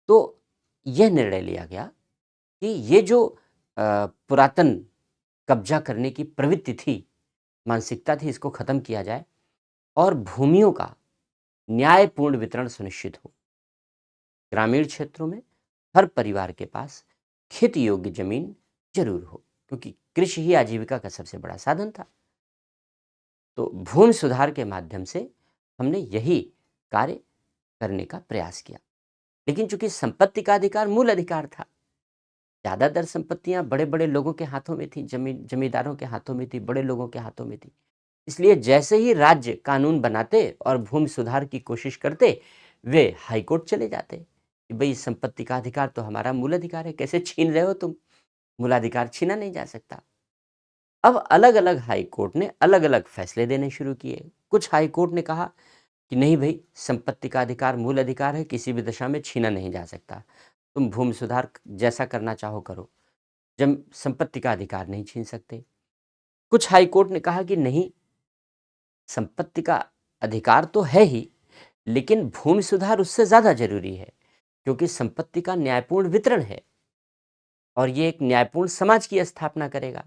तो यह निर्णय लिया गया कि ये जो पुरातन कब्जा करने की प्रवृत्ति थी, मानसिकता थी, इसको खत्म किया जाए और भूमियों का न्यायपूर्ण वितरण सुनिश्चित हो। ग्रामीण क्षेत्रों में हर परिवार के पास खेती योग्य जमीन जरूर हो, क्योंकि कृषि ही आजीविका का सबसे बड़ा साधन था। तो भूमि सुधार के माध्यम से हमने यही कार्य करने का प्रयास किया। लेकिन चूंकि संपत्ति का अधिकार मूल अधिकार था, ज़्यादातर संपत्तियां बड़े बड़े लोगों के हाथों में थी, जमींदारों के हाथों में थी, बड़े लोगों के हाथों में थी। इसलिए जैसे ही राज्य कानून बनाते और भूमि सुधार की कोशिश करते, वे हाईकोर्ट चले जाते कि भाई संपत्ति का अधिकार तो हमारा मूल अधिकार है, कैसे छीन रहे हो तुम? मूलाधिकार छीना नहीं जा सकता। अब अलग अलग हाईकोर्ट ने अलग अलग फैसले देने शुरू किए। कुछ हाईकोर्ट ने कहा कि नहीं भाई, संपत्ति का अधिकार मूल अधिकार है, किसी भी दशा में छीना नहीं जा सकता, तुम भूमि सुधार जैसा करना चाहो करो, जब संपत्ति का अधिकार नहीं छीन सकते। कुछ हाईकोर्ट ने कहा कि नहीं, संपत्ति का अधिकार तो है ही, लेकिन भूमि सुधार उससे ज्यादा जरूरी है, क्योंकि संपत्ति का न्यायपूर्ण वितरण है और ये एक न्यायपूर्ण समाज की स्थापना करेगा,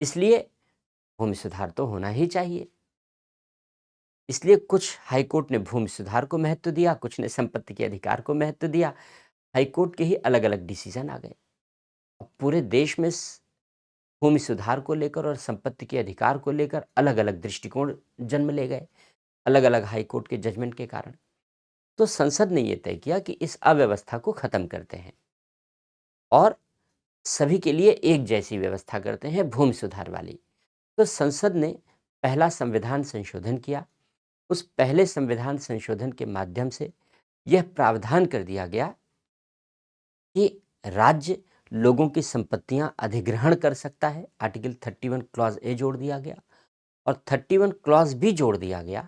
इसलिए भूमि सुधार तो होना ही चाहिए। इसलिए कुछ हाईकोर्ट ने भूमि सुधार को महत्व दिया, कुछ ने संपत्ति के अधिकार को महत्व दिया। हाईकोर्ट के ही अलग अलग डिसीजन आ गए। अब पूरे देश में भूमि सुधार को लेकर और संपत्ति के अधिकार को लेकर अलग अलग दृष्टिकोण जन्म ले गए, अलग अलग हाईकोर्ट के जजमेंट के कारण। तो संसद ने यह तय किया कि इस अव्यवस्था को खत्म करते हैं और सभी के लिए एक जैसी व्यवस्था करते हैं, भूमि सुधार वाली। तो संसद ने पहला संविधान संशोधन किया। उस पहले संविधान संशोधन के माध्यम से यह प्रावधान कर दिया गया कि राज्य लोगों की संपत्तियां अधिग्रहण कर सकता है। आर्टिकल 31 क्लॉज ए जोड़ दिया गया और 31 क्लॉज बी जोड़ दिया गया,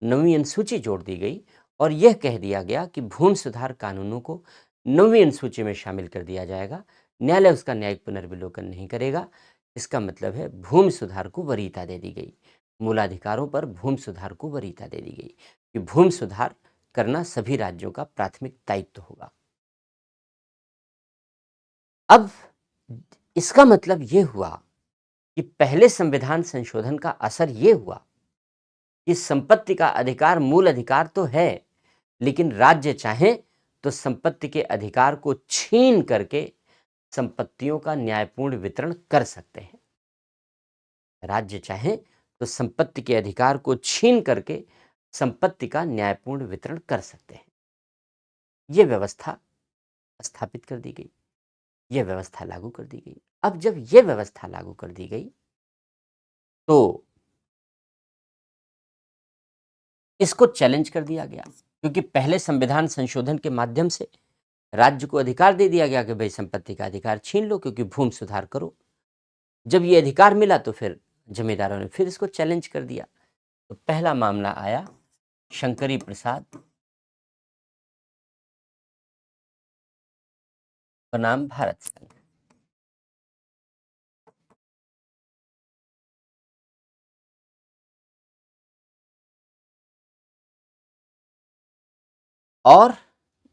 9वीं अनुसूची जोड़ दी गई और यह कह दिया गया कि भूमि सुधार कानूनों को 9वीं अनुसूची में शामिल कर दिया जाएगा। न्यायालय उसका न्यायिक पुनर्विलोकन नहीं करेगा। इसका मतलब है भूमि सुधार को वरीयता दे दी गई, मूलाधिकारों पर भूमि सुधार को वरीयता दे दी गई कि भूमि सुधार करना सभी राज्यों का प्राथमिक दायित्व होगा। अब इसका मतलब यह हुआ कि पहले संविधान संशोधन का असर यह हुआ कि संपत्ति का अधिकार मूल अधिकार तो है, लेकिन राज्य चाहे तो संपत्ति के अधिकार को छीन करके संपत्तियों का न्यायपूर्ण वितरण कर सकते हैं। राज्य चाहे तो संपत्ति के अधिकार को छीन करके संपत्ति का न्यायपूर्ण वितरण कर सकते हैं। यह व्यवस्था स्थापित कर दी गई, यह व्यवस्था लागू कर दी गई। अब जब यह व्यवस्था लागू कर दी गई तो इसको चैलेंज कर दिया गया, क्योंकि पहले संविधान संशोधन के माध्यम से राज्य को अधिकार दे दिया गया कि भाई संपत्ति का अधिकार छीन लो, क्योंकि भूमि सुधार करो। जब ये अधिकार मिला तो फिर जमींदारों ने फिर इसको चैलेंज कर दिया। तो पहला मामला आया शंकरी प्रसाद बनाम भारत संघ। और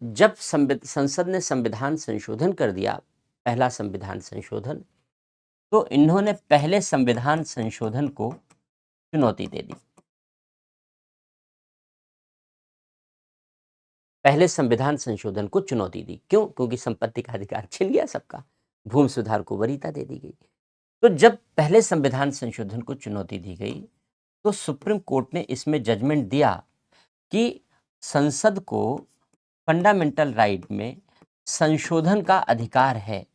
जब संसद ने संविधान संशोधन कर दिया पहला संविधान संशोधन, तो इन्होंने पहले संविधान संशोधन को चुनौती दे दी। पहले संविधान संशोधन को चुनौती दी। क्यों? क्योंकि संपत्ति का अधिकार छिन गया सबका, भूमि सुधार को वरीयता दे दी गई। तो जब पहले संविधान संशोधन को चुनौती दी गई, तो सुप्रीम कोर्ट ने इसमें जजमेंट दिया कि संसद को फंडामेंटल राइट में संशोधन का अधिकार है।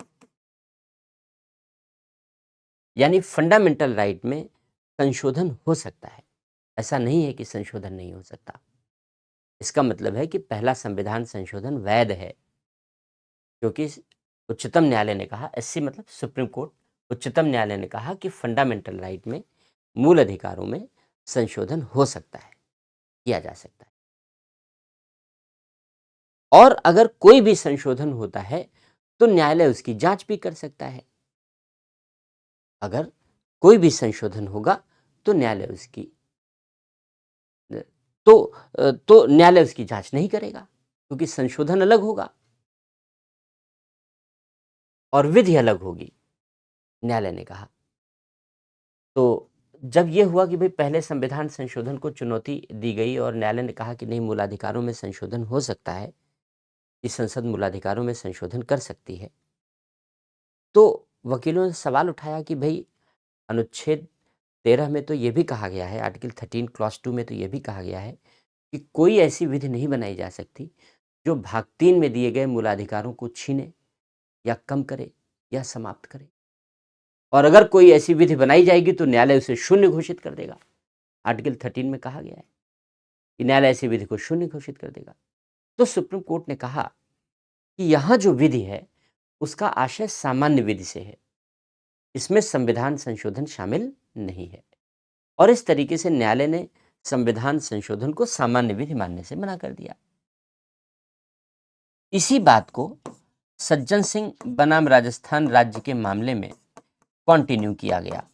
यानी फंडामेंटल राइट में संशोधन हो सकता है, ऐसा नहीं है कि संशोधन नहीं हो सकता। इसका मतलब है कि पहला संविधान संशोधन वैध है, क्योंकि उच्चतम न्यायालय ने कहा, एससी मतलब सुप्रीम कोर्ट, उच्चतम न्यायालय ने कहा कि फंडामेंटल राइट में, मूल अधिकारों में संशोधन हो सकता है, किया जा सकता है। और अगर कोई भी संशोधन होता है तो न्यायालय उसकी जांच भी कर सकता है। अगर कोई भी संशोधन होगा तो न्यायालय उसकी तो न्यायालय उसकी जांच नहीं करेगा, क्योंकि संशोधन अलग होगा और विधि अलग होगी, न्यायालय ने कहा। तो जब ये हुआ कि भाई पहले संविधान संशोधन को चुनौती दी गई और न्यायालय ने कहा कि नहीं, मूलाधिकारों में संशोधन हो सकता है, इस संसद मूलाधिकारों में संशोधन कर सकती है, तो वकीलों ने सवाल उठाया कि भाई अनुच्छेद 13 में तो ये भी कहा गया है, आर्टिकल 13 क्लॉज 2 में तो ये भी कहा गया है कि कोई ऐसी विधि नहीं बनाई जा सकती जो भाग 3 में दिए गए मूलाधिकारों को छीने या कम करे या समाप्त करे। और अगर कोई ऐसी विधि बनाई जाएगी तो न्यायालय उसे शून्य घोषित कर देगा। आर्टिकल 13 में कहा गया है कि न्यायालय ऐसी विधि को शून्य घोषित कर देगा। तो सुप्रीम कोर्ट ने कहा कि यहाँ जो विधि है उसका आशय सामान्य विधि से है, इसमें संविधान संशोधन शामिल नहीं है। और इस तरीके से न्यायालय ने संविधान संशोधन को सामान्य विधि मानने से मना कर दिया। इसी बात को सज्जन सिंह बनाम राजस्थान राज्य के मामले में कंटिन्यू किया गया।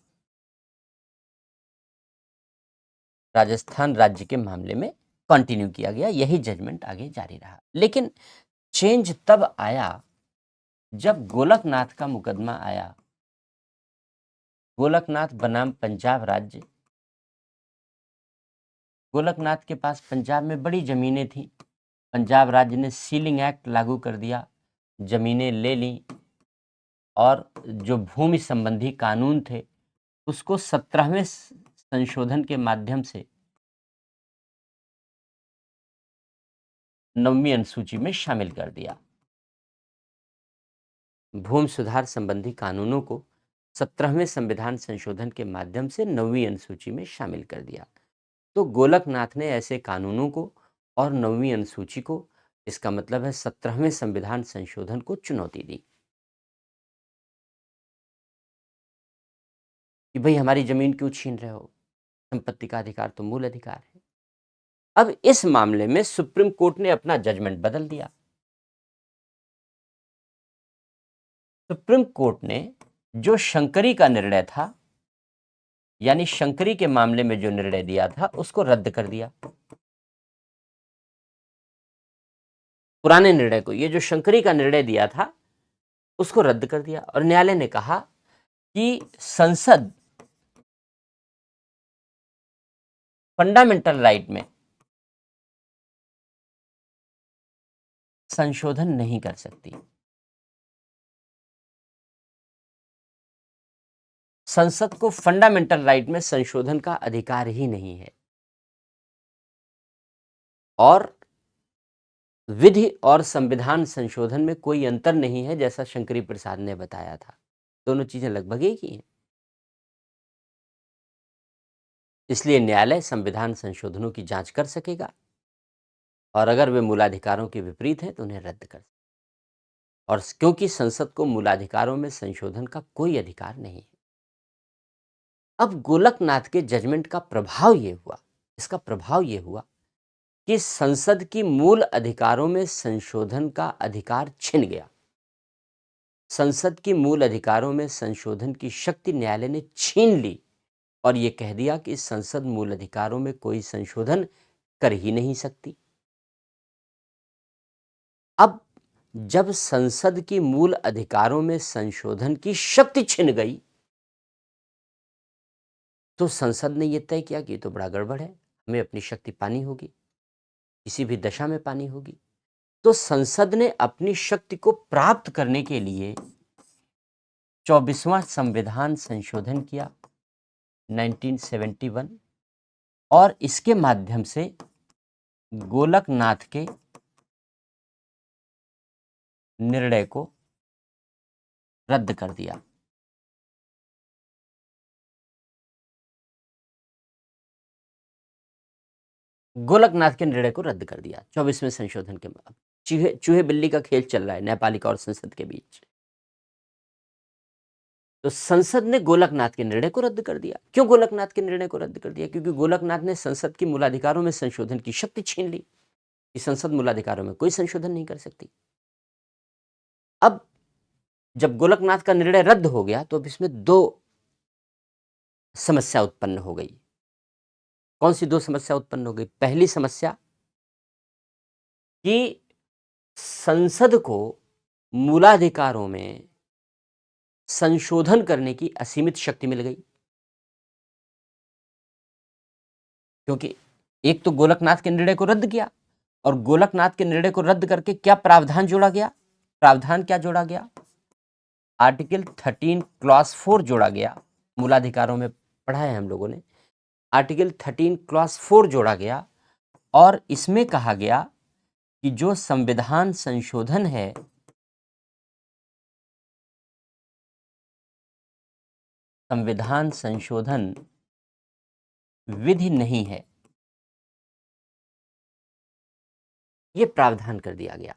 राजस्थान राज्य के मामले में कंटिन्यू किया गया, यही जजमेंट आगे जारी रहा। लेकिन चेंज तब आया जब गोलकनाथ का मुकदमा आया। गोलकनाथ बनाम पंजाब राज्य। गोलकनाथ के पास पंजाब में बड़ी जमीनें थी। पंजाब राज्य ने सीलिंग एक्ट लागू कर दिया, जमीनें ले ली और जो भूमि संबंधी कानून थे उसको 17वें संशोधन के माध्यम से 9वीं अनुसूची में शामिल कर दिया। भूमि सुधार संबंधी कानूनों को 17वें संविधान संशोधन के माध्यम से 9वीं अनुसूची में शामिल कर दिया। तो गोलकनाथ ने ऐसे कानूनों को और 9वीं अनुसूची को, इसका मतलब है 17वें संविधान संशोधन को चुनौती दी कि भाई हमारी जमीन क्यों छीन रहे हो, संपत्ति का अधिकार तो मूल अधिकार है। अब इस मामले में सुप्रीम कोर्ट ने अपना जजमेंट बदल दिया। सुप्रीम कोर्ट ने जो शंकरी का निर्णय था, यानी शंकरी के मामले में जो निर्णय दिया था उसको रद्द कर दिया। पुराने निर्णय को, ये जो शंकरी का निर्णय दिया था उसको रद्द कर दिया और न्यायालय ने कहा कि संसद फंडामेंटल राइट में संशोधन नहीं कर सकती। संसद को फंडामेंटल राइट में संशोधन का अधिकार ही नहीं है और विधि और संविधान संशोधन में कोई अंतर नहीं है, जैसा शंकरी प्रसाद ने बताया था। दोनों चीजें लगभग एक ही हैं। इसलिए न्यायालय संविधान संशोधनों की जांच कर सकेगा और अगर वे मूलाधिकारों के विपरीत हैं तो उन्हें रद्द कर। और क्योंकि संसद को मूलाधिकारों में संशोधन का कोई अधिकार नहीं है। अब गोलकनाथ के जजमेंट का प्रभाव ये हुआ, इसका प्रभाव ये हुआ कि संसद की मूल अधिकारों में संशोधन का अधिकार छिन गया। संसद की मूल अधिकारों में संशोधन की शक्ति न्यायालय ने छीन ली और यह कह दिया कि संसद मूल अधिकारों में कोई संशोधन कर ही नहीं सकती। अब जब संसद की मूल अधिकारों में संशोधन की शक्ति छिन गई तो संसद ने यह तय किया कि ये तो बड़ा गड़बड़ है, हमें अपनी शक्ति पानी होगी, किसी भी दशा में पानी होगी। तो संसद ने अपनी शक्ति को प्राप्त करने के लिए 24वां संविधान संशोधन किया 1971 और इसके माध्यम से गोलकनाथ के निर्णय को रद्द कर दिया। गोलकनाथ के निर्णय को रद्द कर दिया 24वें संशोधन के बाद। चूहे बिल्ली का खेल चल रहा है न्यायपालिका और संसद के बीच। तो संसद ने गोलकनाथ के निर्णय को रद्द कर दिया। क्यों गोलकनाथ के निर्णय को रद्द कर दिया? क्योंकि गोलकनाथ ने संसद की मूलाधिकारों में संशोधन की शक्ति छीन ली कि संसद मूलाधिकारों में कोई संशोधन नहीं कर सकती। अब जब गोलकनाथ का निर्णय रद्द हो गया तो अब इसमें दो समस्या उत्पन्न हो गई। कौन सी दो समस्या उत्पन्न हो गई? पहली समस्या कि संसद को मूलाधिकारों में संशोधन करने की असीमित शक्ति मिल गई, क्योंकि एक तो गोलकनाथ के निर्णय को रद्द किया और गोलकनाथ के निर्णय को रद्द करके क्या प्रावधान जोड़ा गया? प्रावधान क्या जोड़ा गया? आर्टिकल 13 क्लॉज 4 जोड़ा गया। मूलाधिकारों में पढ़ा है हम लोगों ने। आर्टिकल 13 क्लॉज 4 जोड़ा गया और इसमें कहा गया कि जो संविधान संशोधन है संविधान संशोधन विधि नहीं है, यह प्रावधान कर दिया गया।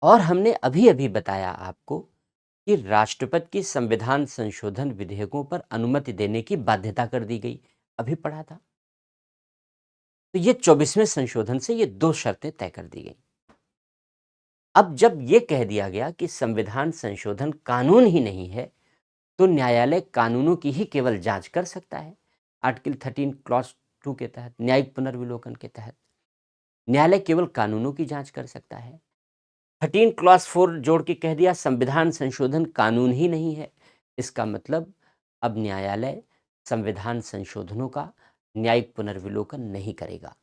और हमने अभी अभी बताया आपको कि राष्ट्रपति की संविधान संशोधन विधेयकों पर अनुमति देने की बाध्यता कर दी गई, अभी पढ़ा था। तो ये 24वें संशोधन से ये दो शर्तें तय कर दी गई। अब जब ये कह दिया गया कि संविधान संशोधन कानून ही नहीं है तो न्यायालय कानूनों की ही केवल जांच कर सकता है। आर्टिकल 13 क्लॉज 2 के तहत, न्यायिक पुनर्विलोकन के तहत न्यायालय केवल कानूनों की जांच कर सकता है। 13 क्लॉज 4 जोड़ के कह दिया संविधान संशोधन कानून ही नहीं है। इसका मतलब अब न्यायालय संविधान संशोधनों का न्यायिक पुनर्विलोकन नहीं करेगा।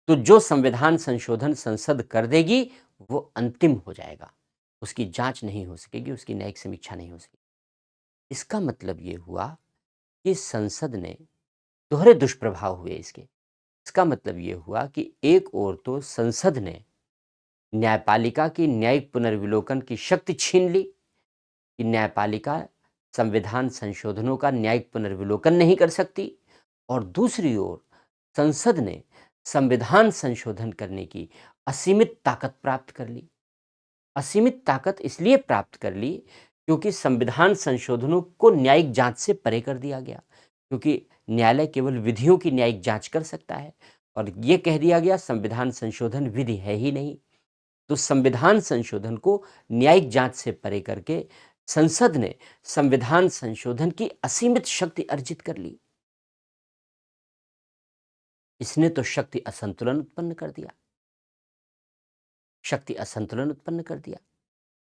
तो जो संविधान संशोधन संसद कर देगी वो अंतिम हो जाएगा, उसकी जांच नहीं हो सकेगी, उसकी न्यायिक समीक्षा नहीं हो सकेगी। इसका मतलब ये हुआ कि संसद ने दोहरे दुष्प्रभाव हुए इसके। इसका मतलब ये हुआ कि एक ओर तो संसद ने न्यायपालिका की न्यायिक पुनर्विलोकन की शक्ति छीन ली कि न्यायपालिका संविधान संशोधनों का न्यायिक पुनर्विलोकन नहीं कर सकती, और दूसरी ओर संसद ने संविधान संशोधन करने की असीमित ताकत प्राप्त कर ली। असीमित ताकत इसलिए प्राप्त कर ली क्योंकि संविधान संशोधनों को न्यायिक जांच से परे कर दिया गया, क्योंकि न्यायालय केवल विधियों की न्यायिक जांच कर सकता है और ये कह दिया गया संविधान संशोधन विधि है ही नहीं। तो संविधान संशोधन को न्यायिक जांच से परे करके संसद ने संविधान संशोधन की असीमित शक्ति अर्जित कर ली। इसने तो शक्ति असंतुलन उत्पन्न कर दिया, शक्ति असंतुलन उत्पन्न कर दिया,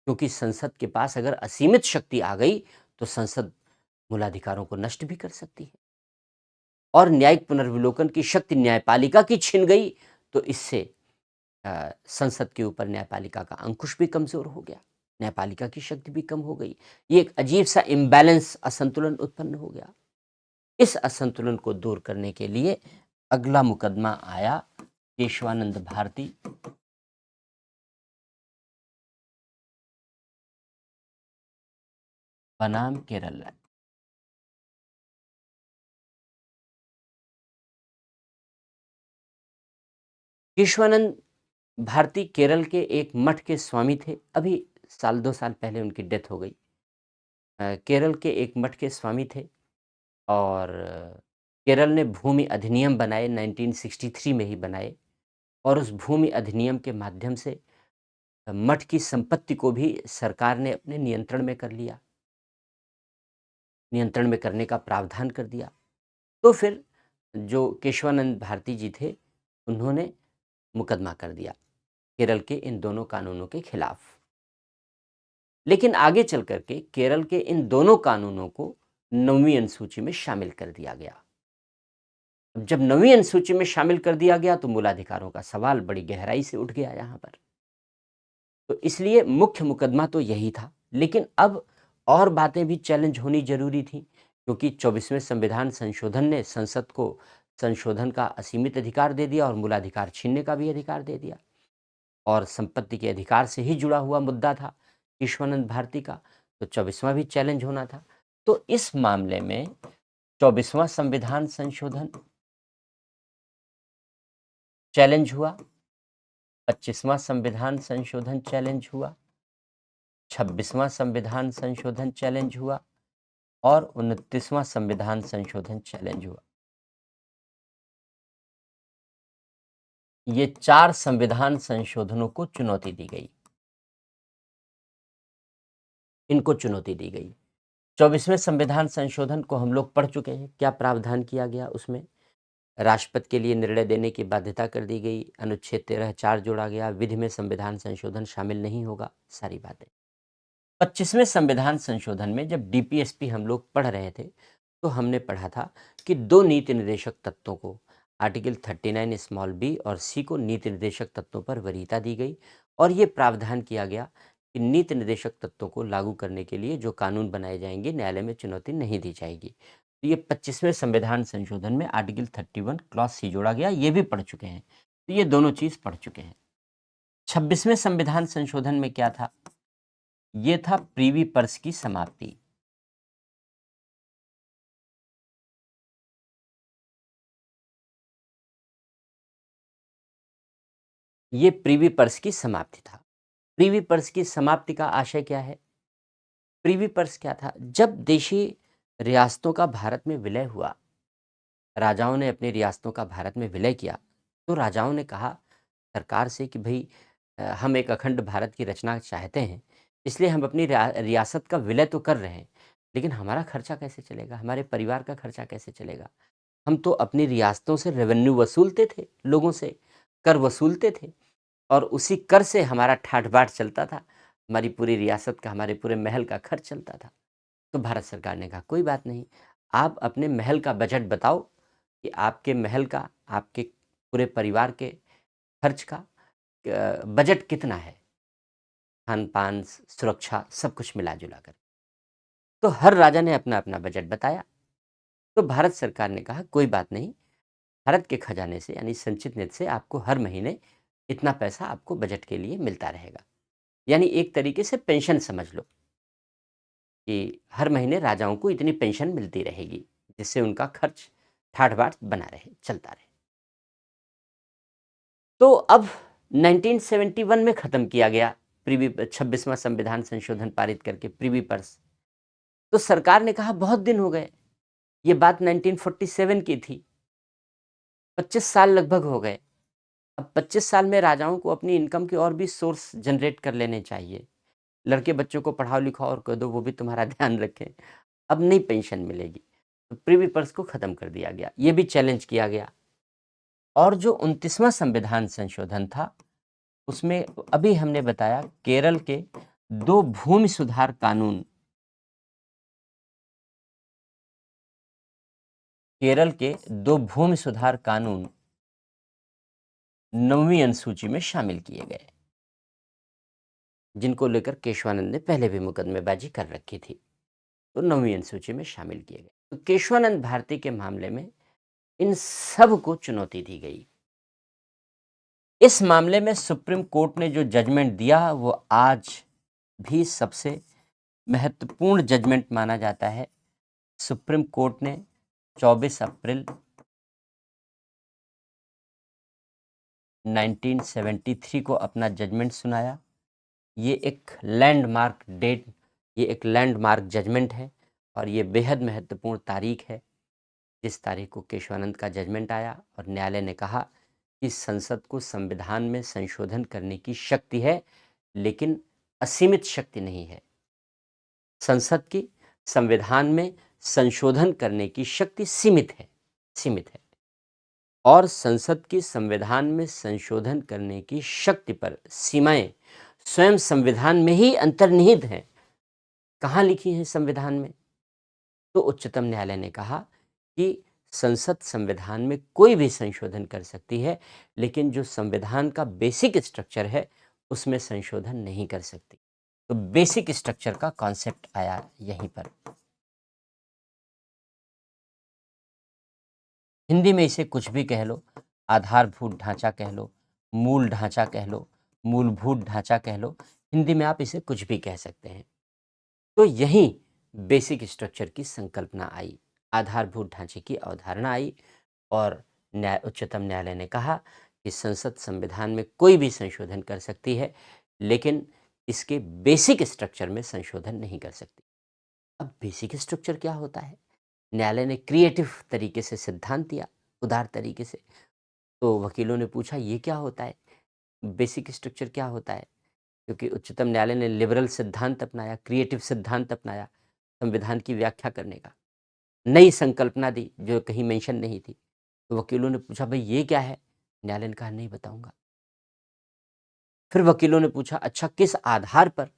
क्योंकि संसद के पास अगर असीमित शक्ति आ गई तो संसद मूलाधिकारों को नष्ट भी कर सकती है, और न्यायिक पुनर्विलोकन की शक्ति न्यायपालिका की छिन गई तो इससे संसद के ऊपर न्यायपालिका का अंकुश भी कमजोर हो गया, न्यायपालिका की शक्ति भी कम हो गई। ये एक अजीब सा इम्बैलेंस, असंतुलन उत्पन्न हो गया। इस असंतुलन को दूर करने के लिए अगला मुकदमा आया केशवानंद भारती बनाम केरल। केशवानंद भारती केरल के एक मठ के स्वामी थे। अभी साल 2 साल पहले उनकी डेथ हो गई। केरल के एक मठ के स्वामी थे और केरल ने भूमि अधिनियम बनाए, 1963 में ही बनाए, और उस भूमि अधिनियम के माध्यम से मठ की संपत्ति को भी सरकार ने अपने नियंत्रण में कर लिया, नियंत्रण में करने का प्रावधान कर दिया। तो फिर जो केशवानंद भारती जी थे उन्होंने मुकदमा कर दिया केरल के इन दोनों कानूनों के खिलाफ। लेकिन आगे चल करके केरल के इन दोनों कानूनों को 9वीं अनुसूची में शामिल कर दिया गया। अब जब 9वीं अनुसूची में शामिल कर दिया गया तो मूलाधिकारों का सवाल बड़ी गहराई से उठ गया यहाँ पर। तो इसलिए मुख्य मुकदमा तो यही था, लेकिन अब और बातें भी चैलेंज होनी ज़रूरी थी, क्योंकि 24वें संविधान संशोधन ने संसद को संशोधन का असीमित अधिकार दे दिया और मूलाधिकार छीनने का भी अधिकार दे दिया। और संपत्ति के अधिकार से ही जुड़ा हुआ मुद्दा था केशवानंद भारती का, तो 24वां भी चैलेंज होना था। तो इस मामले में 24वां संविधान संशोधन चैलेंज हुआ, 25वां संविधान संशोधन चैलेंज हुआ, 26वां संविधान संशोधन चैलेंज हुआ और 29वां संविधान संशोधन चैलेंज हुआ। ये 4 संविधान संशोधनों को चुनौती दी गई। इनको चुनौती दी गई। 24वें संविधान संशोधन को हम लोग पढ़ चुके हैं। क्या प्रावधान किया गया उसमें? राष्ट्रपति के लिए निर्णय देने की बाध्यता कर दी गई, अनुच्छेद 13(4) जोड़ा गया, विधि में संविधान संशोधन शामिल नहीं होगा, सारी बातें। 25वें संविधान संशोधन में जब डीपीएसपी हम लोग पढ़ रहे थे तो हमने पढ़ा था कि 2 नीति निर्देशक तत्वों को, आर्टिकल 39 स्मॉल बी और सी को नीति निर्देशक तत्वों पर वरीयता दी गई और ये प्रावधान किया गया कि नीति निर्देशक तत्वों को लागू करने के लिए जो कानून बनाए जाएंगे न्यायालय में चुनौती नहीं दी जाएगी। तो ये 25वें संविधान संशोधन में आर्टिकल 31 क्लॉज सी जोड़ा गया, ये भी पढ़ चुके हैं। तो ये दोनों चीज़ पढ़ चुके हैं। 26वें संविधान संशोधन में क्या था? ये था प्रीवी पर्स की समाप्ति। ये प्रीवी पर्स की समाप्ति था। प्रीवी पर्स की समाप्ति का आशय क्या है? प्रीवी पर्स क्या था? जब देशी रियासतों का भारत में विलय हुआ, राजाओं ने अपनी रियासतों का भारत में विलय किया, तो राजाओं ने कहा सरकार से कि भई हम एक अखंड भारत की रचना चाहते हैं, इसलिए हम अपनी रियासत का विलय तो कर रहे हैं, लेकिन हमारा खर्चा कैसे चलेगा? हमारे परिवार का खर्चा कैसे चलेगा? हम तो अपनी रियासतों से रेवेन्यू वसूलते थे, लोगों से कर वसूलते थे और उसी कर से हमारा ठाठ-बाट चलता था। हमारी पूरी रियासत का, हमारे पूरे महल का खर्च चलता था। तो भारत सरकार ने कहा कोई बात नहीं, आप अपने महल का बजट बताओ कि आपके महल का, आपके पूरे परिवार के खर्च का बजट कितना है? खान-पान, सुरक्षा सब कुछ मिला-जुला कर। तो हर राजा ने अपना-अपना बजट बताया। तो भारत सरकार ने कहा कोई बात नहीं, भारत के खजाने से यानी संचित निधि से आपको हर महीने इतना पैसा आपको बजट के लिए मिलता रहेगा। यानी एक तरीके से पेंशन समझ लो कि हर महीने राजाओं को इतनी पेंशन मिलती रहेगी, जिससे उनका खर्च ठाठ-बाट बना रहे, चलता रहे। तो अब 1971 में ख़त्म किया गया 26वां संविधान संशोधन पारित करके प्रिवी पर्स। तो सरकार ने कहा बहुत दिन हो गए, ये बात 1947 की थी, 25 साल लगभग हो गए। अब 25 साल में राजाओं को अपनी इनकम के और भी सोर्स जनरेट कर लेने चाहिए। लड़के बच्चों को पढ़ाओ लिखाओ और कह दो वो भी तुम्हारा ध्यान रखें। अब नई पेंशन मिलेगी। तो प्रिवी पर्स को ख़त्म कर दिया गया। ये भी चैलेंज किया गया। और जो 29वां संविधान संशोधन था, उसमें अभी हमने बताया केरल के 2 भूमि सुधार कानून, केरल के 2 भूमि सुधार कानून 9वीं अनुसूची में शामिल किए गए, जिनको लेकर केशवानंद ने पहले भी मुकदमेबाजी कर रखी थी। तो 9वीं अनुसूची में शामिल किए गए। तो केशवानंद भारती के मामले में इन सब को चुनौती दी गई। इस मामले में सुप्रीम कोर्ट ने जो जजमेंट दिया वो आज भी सबसे महत्वपूर्ण जजमेंट माना जाता है। सुप्रीम कोर्ट ने 24 अप्रैल 1973 को अपना जजमेंट सुनाया। ये एक लैंडमार्क डेट, ये एक लैंडमार्क जजमेंट है और ये बेहद महत्वपूर्ण तारीख है, जिस तारीख को केशवानंद का जजमेंट आया और न्यायालय ने कहा कि संसद को संविधान में संशोधन करने की शक्ति है, लेकिन असीमित शक्ति नहीं है। संसद की संविधान में संशोधन करने की शक्ति सीमित है, सीमित है। और संसद की संविधान में संशोधन करने की शक्ति पर सीमाएं स्वयं संविधान में ही अंतर्निहित हैं। कहाँ लिखी हैं संविधान में? तो उच्चतम न्यायालय ने कहा कि संसद संविधान में कोई भी संशोधन कर सकती है, लेकिन जो संविधान का बेसिक स्ट्रक्चर है उसमें संशोधन नहीं कर सकती। तो बेसिक स्ट्रक्चर का कॉन्सेप्ट आया यहीं पर। हिंदी में इसे कुछ भी कह लो, आधारभूत ढांचा कह लो, मूल ढांचा कह लो, मूलभूत ढांचा कह लो, हिंदी में आप इसे कुछ भी कह सकते हैं। तो यहीं बेसिक स्ट्रक्चर की संकल्पना आई, आधारभूत ढांचे की अवधारणा आई और उच्चतम न्यायालय ने कहा कि संसद संविधान में कोई भी संशोधन कर सकती है, लेकिन इसके बेसिक स्ट्रक्चर में संशोधन नहीं कर सकती। अब बेसिक स्ट्रक्चर क्या होता है? न्यायालय ने क्रिएटिव तरीके से सिद्धांत दिया, उदार तरीके से। तो वकीलों ने पूछा ये क्या होता है? बेसिक स्ट्रक्चर क्या होता है? क्योंकि उच्चतम न्यायालय ने लिबरल सिद्धांत अपनाया, क्रिएटिव सिद्धांत अपनाया संविधान की व्याख्या करने का, नई संकल्पना दी जो कहीं मेंशन नहीं थी। तो वकीलों ने पूछा भाई ये क्या है? न्यायालय ने कहा नहीं बताऊंगा। फिर वकीलों ने पूछा अच्छा किस आधार पर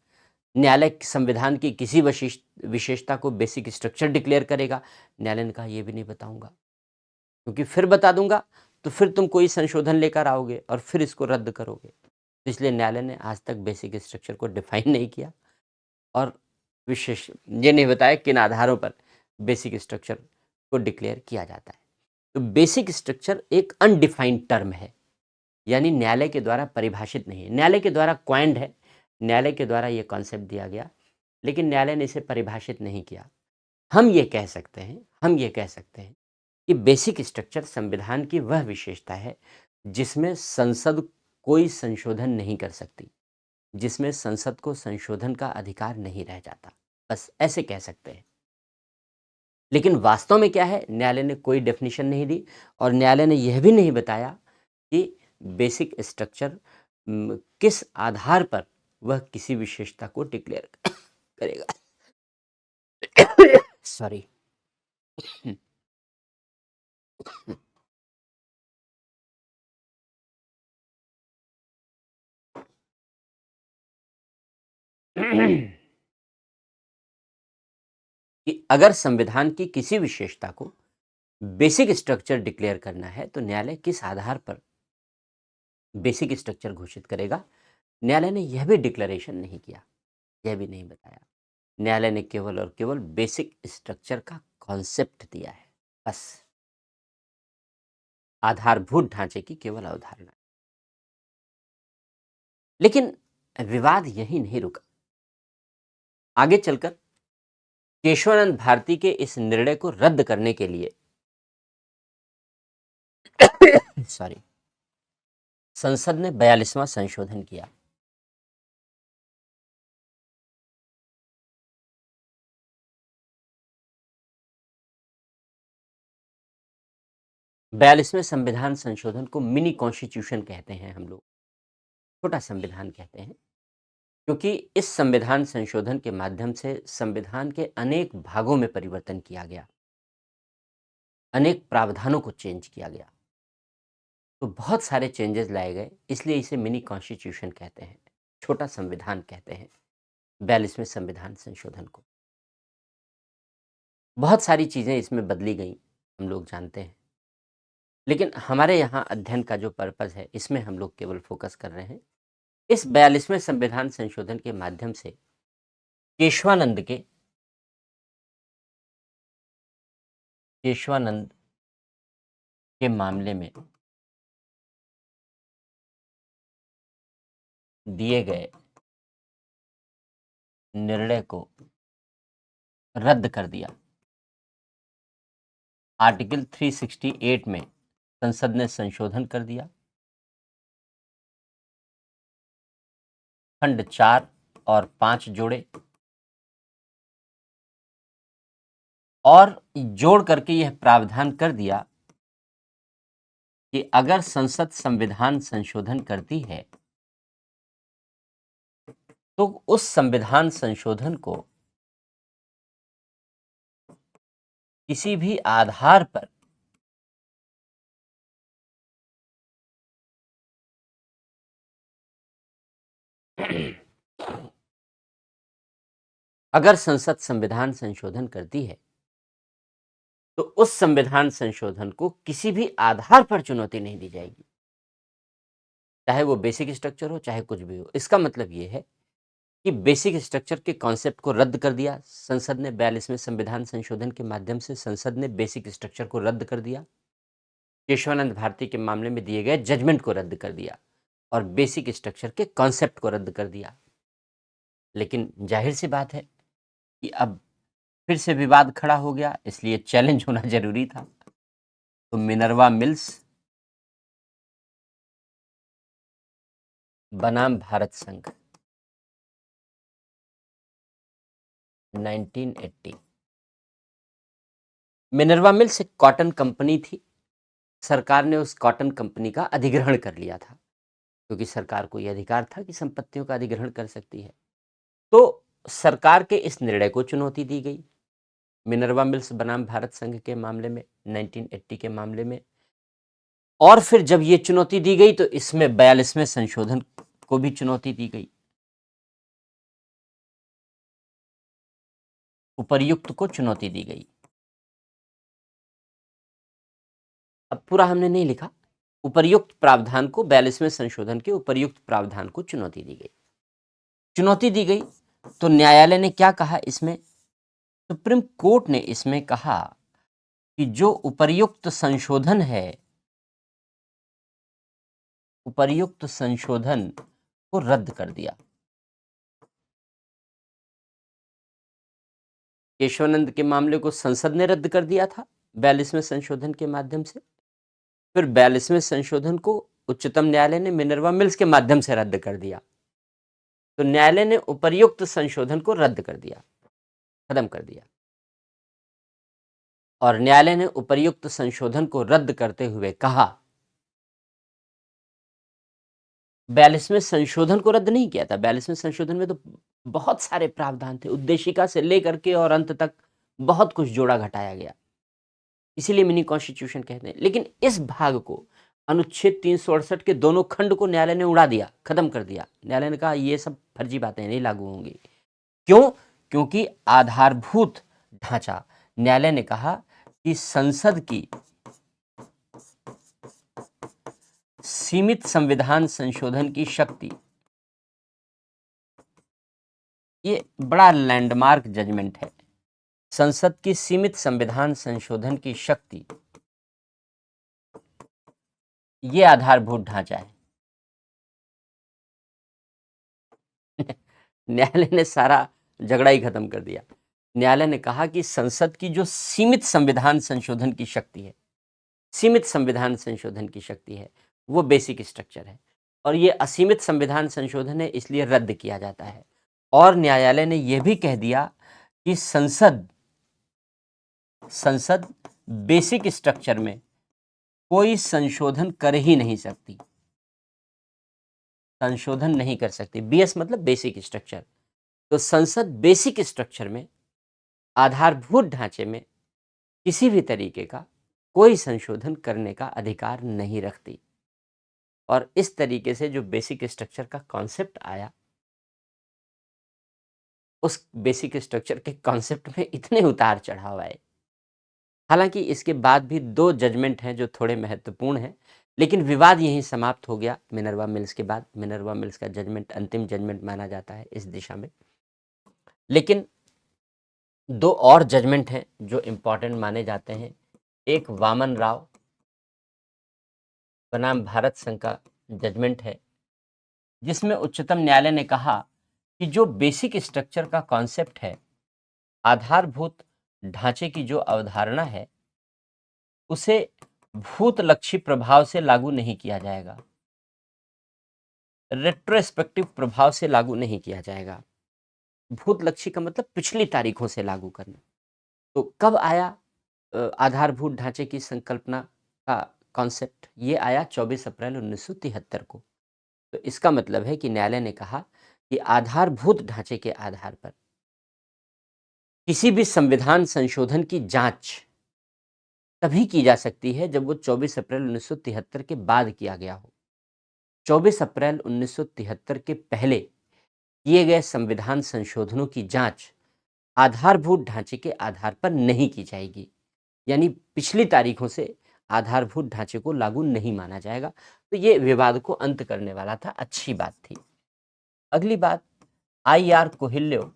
न्यायालय संविधान की किसी विशेषता को बेसिक स्ट्रक्चर डिक्लेयर करेगा? न्यायालय ने कहा ये भी नहीं बताऊंगा, क्योंकि फिर बता दूंगा तो फिर तुम कोई संशोधन लेकर आओगे और फिर इसको रद्द करोगे। तो इसलिए न्यायालय ने आज तक बेसिक स्ट्रक्चर को डिफाइन नहीं किया और विशेष ये नहीं बताया किन आधारों पर बेसिक स्ट्रक्चर को डिक्लेयर किया जाता है। तो बेसिक स्ट्रक्चर एक अनडिफाइंड टर्म है, यानी न्यायालय के द्वारा परिभाषित नहीं है, न्यायालय के द्वारा क्वाइंड है, न्यायालय के द्वारा ये कॉन्सेप्ट दिया गया, लेकिन न्यायालय ने इसे परिभाषित नहीं किया। हम ये कह सकते हैं कि बेसिक स्ट्रक्चर संविधान की वह विशेषता है जिसमें संसद कोई संशोधन नहीं कर सकती, जिसमें संसद को संशोधन का अधिकार नहीं रह जाता, बस ऐसे कह सकते हैं। लेकिन वास्तव में क्या है? न्यायालय ने कोई डेफिनेशन नहीं दी और न्यायालय ने यह भी नहीं बताया कि बेसिक स्ट्रक्चर किस आधार पर वह किसी विशेषता को डिक्लेयर करेगा। सॉरी। कि अगर संविधान की किसी विशेषता को बेसिक स्ट्रक्चर डिक्लेयर करना है तो न्यायालय किस आधार पर बेसिक स्ट्रक्चर घोषित करेगा? न्यायालय ने यह भी डिक्लेरेशन नहीं किया, यह भी नहीं बताया। न्यायालय ने केवल और केवल बेसिक स्ट्रक्चर का कॉन्सेप्ट दिया है, बस आधारभूत ढांचे की केवल अवधारणा। लेकिन विवाद यही नहीं रुका, आगे चलकर केशवानंद भारती के इस निर्णय को रद्द करने के लिए सॉरी संसद ने 42वां संशोधन किया। बयालीसवें संविधान संशोधन को मिनी कॉन्स्टिट्यूशन कहते हैं, हम लोग छोटा संविधान कहते हैं, क्योंकि इस संविधान संशोधन के माध्यम से संविधान के अनेक भागों में परिवर्तन किया गया, अनेक प्रावधानों को चेंज किया गया, तो बहुत सारे चेंजेस लाए गए, इसलिए इसे मिनी कॉन्स्टिट्यूशन कहते हैं, छोटा संविधान कहते हैं 42वें संविधान संशोधन को। बहुत सारी चीज़ें इसमें बदली गई, हम लोग जानते हैं, लेकिन हमारे यहाँ अध्ययन का जो पर्पज़ है इसमें हम लोग केवल फोकस कर रहे हैं। इस 42वें संविधान संशोधन के माध्यम से केशवानंद के मामले में दिए गए निर्णय को रद्द कर दिया। आर्टिकल 368 में संसद ने संशोधन कर दिया, खंड 4 और 5 जोड़े और जोड़ करके यह प्रावधान कर दिया कि अगर संसद संविधान संशोधन करती है तो उस संविधान संशोधन को किसी भी आधार पर अगर संसद संविधान संशोधन करती है तो उस संविधान संशोधन को किसी भी आधार पर चुनौती नहीं दी जाएगी, चाहे वो बेसिक स्ट्रक्चर हो चाहे कुछ भी हो। इसका मतलब ये है कि बेसिक स्ट्रक्चर के कॉन्सेप्ट को रद्द कर दिया संसद ने। 42वें संविधान संशोधन के माध्यम से संसद ने बेसिक स्ट्रक्चर को रद्द कर दिया, केशवानंद भारती के मामले में दिए गए जजमेंट को रद्द कर दिया और बेसिक स्ट्रक्चर के कॉन्सेप्ट को रद्द कर दिया। लेकिन जाहिर सी बात है कि अब फिर से विवाद खड़ा हो गया, इसलिए चैलेंज होना जरूरी था। तो मिनर्वा मिल्स बनाम भारत संघ 1980। मिनर्वा मिल्स एक कॉटन कंपनी थी। सरकार ने उस कॉटन कंपनी का अधिग्रहण कर लिया था, क्योंकि सरकार को यह अधिकार था कि संपत्तियों का अधिग्रहण कर सकती है। तो सरकार के इस निर्णय को चुनौती दी गई मिनर्वा मिल्स बनाम भारत संघ के मामले में, 1980 के मामले में। और फिर जब ये चुनौती दी गई तो इसमें 42वें संशोधन को भी चुनौती दी गई, उपर्युक्त को चुनौती दी गई। अब पूरा हमने नहीं लिखा। उपर्युक्त प्रावधान को 42वें संशोधन के उपर्युक्त प्रावधान को चुनौती दी गई। चुनौती दी गई तो न्यायालय ने क्या कहा इसमें? सुप्रीम कोर्ट ने इसमें कहा कि जो उपर्युक्त संशोधन है, उपर्युक्त संशोधन को रद्द कर दिया। केशवानंद के मामले को संसद ने रद्द कर दिया था 42वें संशोधन के माध्यम से। फिर 42वें संशोधन को उच्चतम न्यायालय ने मिनर्वा मिल्स के माध्यम से रद्द कर दिया। तो न्यायालय ने उपर्युक्त संशोधन को रद्द कर दिया, खत्म कर दिया। और न्यायालय ने उपर्युक्त संशोधन को रद्द करते हुए कहा, 42वें संशोधन को रद्द नहीं किया था। 42वें संशोधन में तो बहुत सारे प्रावधान थे, उद्देशिका से लेकर के और अंत तक बहुत कुछ जोड़ा घटाया गया, इसीलिए मिनी कॉन्स्टिट्यूशन कहते हैं। लेकिन इस भाग को, अनुच्छेद 368 के दोनों खंड को न्यायालय ने उड़ा दिया, खत्म कर दिया। न्यायालय ने कहा ये सब फर्जी बातें नहीं लागू होंगी। क्यों? क्योंकि आधारभूत ढांचा, न्यायालय ने कहा कि संसद की सीमित संविधान संशोधन की शक्ति, ये बड़ा लैंडमार्क जजमेंट है। संसद की सीमित संविधान संशोधन की शक्ति, ये आधारभूत ढांचा है। न्यायालय ने सारा झगड़ा ही खत्म कर दिया। न्यायालय ने कहा कि संसद की जो सीमित संविधान संशोधन की शक्ति है, सीमित संविधान संशोधन की शक्ति है, वो बेसिक स्ट्रक्चर है और ये असीमित संविधान संशोधन है, इसलिए रद्द किया जाता है। और न्यायालय ने यह भी कह दिया कि संसद बेसिक स्ट्रक्चर में कोई संशोधन कर ही नहीं सकती, संशोधन नहीं कर सकती। बीएस मतलब बेसिक स्ट्रक्चर। तो संसद बेसिक स्ट्रक्चर में, आधारभूत ढांचे में किसी भी तरीके का कोई संशोधन करने का अधिकार नहीं रखती। और इस तरीके से जो बेसिक स्ट्रक्चर का कॉन्सेप्ट आया, उस बेसिक स्ट्रक्चर के कॉन्सेप्ट में इतने उतार चढ़ाव आए। हालांकि इसके बाद भी 2 जजमेंट हैं जो थोड़े महत्वपूर्ण हैं, लेकिन विवाद यहीं समाप्त हो गया मिनर्वा मिल्स के बाद। मिनर्वा मिल्स का जजमेंट अंतिम जजमेंट माना जाता है इस दिशा में। लेकिन 2 और जजमेंट हैं जो इंपॉर्टेंट माने जाते हैं। एक वामन राव बनाम भारत संघ का जजमेंट है, जिसमें उच्चतम न्यायालय ने कहा कि जो बेसिक स्ट्रक्चर का कॉन्सेप्ट है, आधारभूत ढांचे की जो अवधारणा है, उसे भूतलक्षी प्रभाव से लागू नहीं किया जाएगा, रेट्रोस्पेक्टिव प्रभाव से लागू नहीं किया जाएगा। भूतलक्षी का मतलब पिछली तारीखों से लागू करना। तो कब आया आधारभूत ढांचे की संकल्पना का कॉन्सेप्ट? ये आया 24 अप्रैल 1973 को। तो इसका मतलब है कि न्यायालय ने कहा कि आधारभूत ढांचे के आधार पर किसी भी संविधान संशोधन की जांच तभी की जा सकती है जब वो 24 अप्रैल 1973 के बाद किया गया हो। 24 अप्रैल 1973 के पहले किए गए संविधान संशोधनों की जांच आधारभूत ढांचे के आधार पर नहीं की जाएगी, यानी पिछली तारीखों से आधारभूत ढांचे को लागू नहीं माना जाएगा। तो ये विवाद को अंत करने वाला था, अच्छी बात थी। अगली बात, आई.आर. कोहिल्यो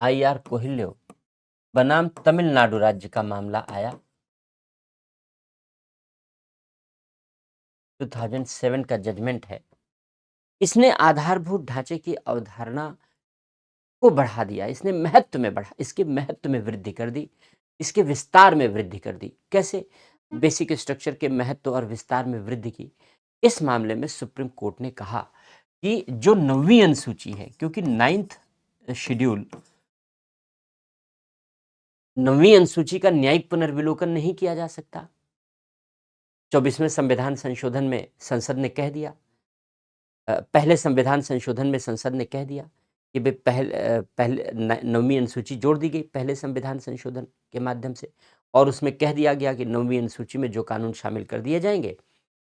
आई.आर. कोहिल्यो बनाम तमिलनाडु राज्य का मामला आया 2007 का जजमेंट है। इसने आधारभूत ढांचे की अवधारणा को बढ़ा दिया, इसने महत्व में बढ़ा, इसके महत्व में वृद्धि कर दी, इसके विस्तार में वृद्धि कर दी। कैसे बेसिक स्ट्रक्चर के महत्व और विस्तार में वृद्धि की? इस मामले में सुप्रीम कोर्ट ने कहा कि जो 9वीं अनुसूची है, क्योंकि 9th शेड्यूल 9वीं अनुसूची का न्यायिक पुनर्विलोकन नहीं किया जा सकता। 24वें संविधान संशोधन में संसद ने कह दिया, पहले संविधान संशोधन में संसद ने कह दिया कि भाई पहले 9वीं अनुसूची जोड़ दी गई पहले संविधान संशोधन के माध्यम से, और उसमें कह दिया गया कि 9वीं अनुसूची में जो कानून शामिल कर दिए जाएंगे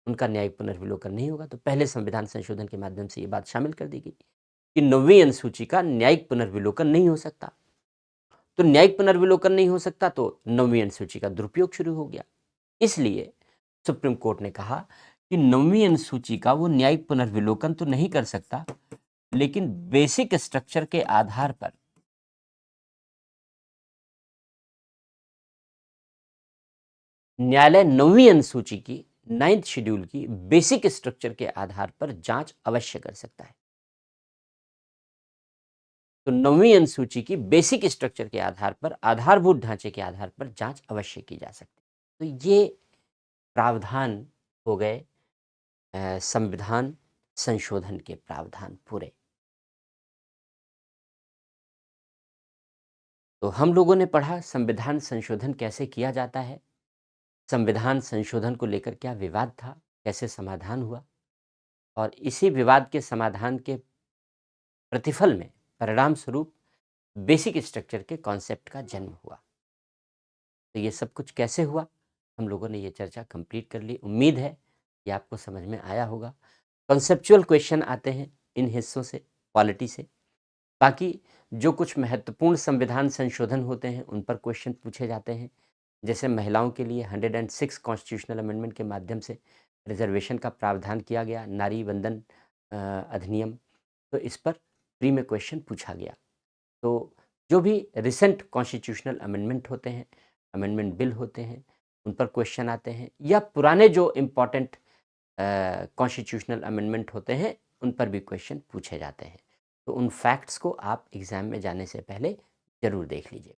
उनका न्यायिक पुनर्विलोकन नहीं होगा। तो पहले संविधान संशोधन के माध्यम से ये बात शामिल कर दी गई कि 9वीं अनुसूची का न्यायिक पुनर्विलोकन नहीं हो सकता। तो न्यायिक पुनर्विलोकन नहीं हो सकता तो 9वीं अनुसूची का दुरुपयोग शुरू हो गया। इसलिए सुप्रीम कोर्ट ने कहा कि 9वीं अनुसूची का वो न्यायिक पुनर्विलोकन तो नहीं कर सकता, लेकिन बेसिक स्ट्रक्चर के आधार पर न्यायालय 9वीं अनुसूची की 9th शेड्यूल की बेसिक स्ट्रक्चर के आधार पर जांच अवश्य कर सकता है। तो 9वीं अनुसूची की बेसिक स्ट्रक्चर के आधार पर, आधारभूत ढांचे के आधार पर जांच अवश्य की जा सकती है। तो ये प्रावधान हो गए संविधान संशोधन के प्रावधान पूरे। तो हम लोगों ने पढ़ा संविधान संशोधन कैसे किया जाता है, संविधान संशोधन को लेकर क्या विवाद था, कैसे समाधान हुआ, और इसी विवाद के समाधान के प्रतिफल में, परिणाम स्वरूप बेसिक स्ट्रक्चर के कॉन्सेप्ट का जन्म हुआ। तो ये सब कुछ कैसे हुआ, हम लोगों ने ये चर्चा कंप्लीट कर ली। उम्मीद है कि आपको समझ में आया होगा। कॉन्सेप्चुअल क्वेश्चन आते हैं इन हिस्सों से, पॉलिटी से। बाकी जो कुछ महत्वपूर्ण संविधान संशोधन होते हैं उन पर क्वेश्चन पूछे जाते हैं। जैसे महिलाओं के लिए 106 कॉन्स्टिट्यूशनल अमेंडमेंट के माध्यम से रिजर्वेशन का प्रावधान किया गया, नारी वंदन अधिनियम, तो इस पर प्री में क्वेश्चन पूछा गया। तो जो भी रिसेंट कॉन्स्टिट्यूशनल अमेंडमेंट होते हैं, अमेंडमेंट बिल होते हैं, उन पर क्वेश्चन आते हैं, या पुराने जो इम्पॉर्टेंट कॉन्स्टिट्यूशनल अमेंडमेंट होते हैं उन पर भी क्वेश्चन पूछे जाते हैं। तो उन फैक्ट्स को आप एग्ज़ाम में जाने से पहले ज़रूर देख लीजिए।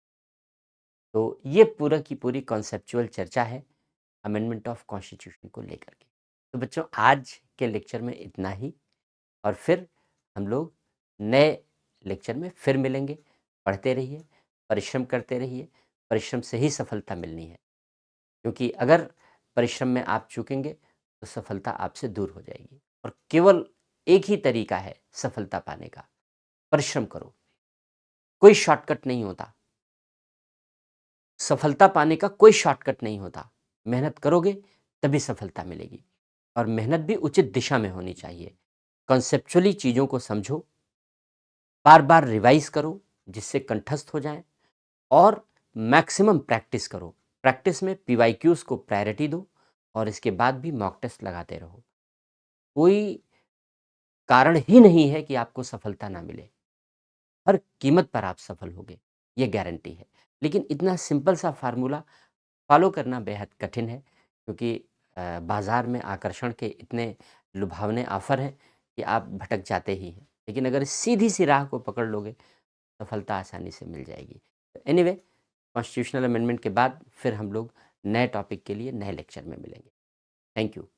तो ये पूरा की पूरी कॉन्सेप्चुअल चर्चा है अमेंडमेंट ऑफ कॉन्स्टिट्यूशन को लेकर के। तो बच्चों, आज के लेक्चर में इतना ही, और फिर हम लोग नए लेक्चर में फिर मिलेंगे। पढ़ते रहिए, परिश्रम करते रहिए, परिश्रम से ही सफलता मिलनी है, क्योंकि अगर परिश्रम में आप चूकेंगे तो सफलता आपसे दूर हो जाएगी। और केवल एक ही तरीका है सफलता पाने का, परिश्रम करो, कोई शॉर्टकट नहीं होता। सफलता पाने का कोई शॉर्टकट नहीं होता। मेहनत करोगे तभी सफलता मिलेगी, और मेहनत भी उचित दिशा में होनी चाहिए। कॉन्सेप्चुअली चीज़ों को समझो, बार बार रिवाइज करो जिससे कंठस्थ हो जाए, और मैक्सिमम प्रैक्टिस करो। प्रैक्टिस में पीवाईक्यूज को प्रायोरिटी दो, और इसके बाद भी मॉक टेस्ट लगाते रहो। कोई कारण ही नहीं है कि आपको सफलता ना मिले, हर कीमत पर आप सफल होगे, ये गारंटी है। लेकिन इतना सिंपल सा फार्मूला फॉलो करना बेहद कठिन है, क्योंकि बाज़ार में आकर्षण के इतने लुभावने ऑफ़र हैं कि आप भटक जाते ही हैं। लेकिन अगर सीधी सी राह को पकड़ लोगे, सफलता आसानी से मिल जाएगी। एनीवे, कॉन्स्टिट्यूशनल अमेंडमेंट के बाद फिर हम लोग नए टॉपिक के लिए नए लेक्चर में मिलेंगे। Thank you.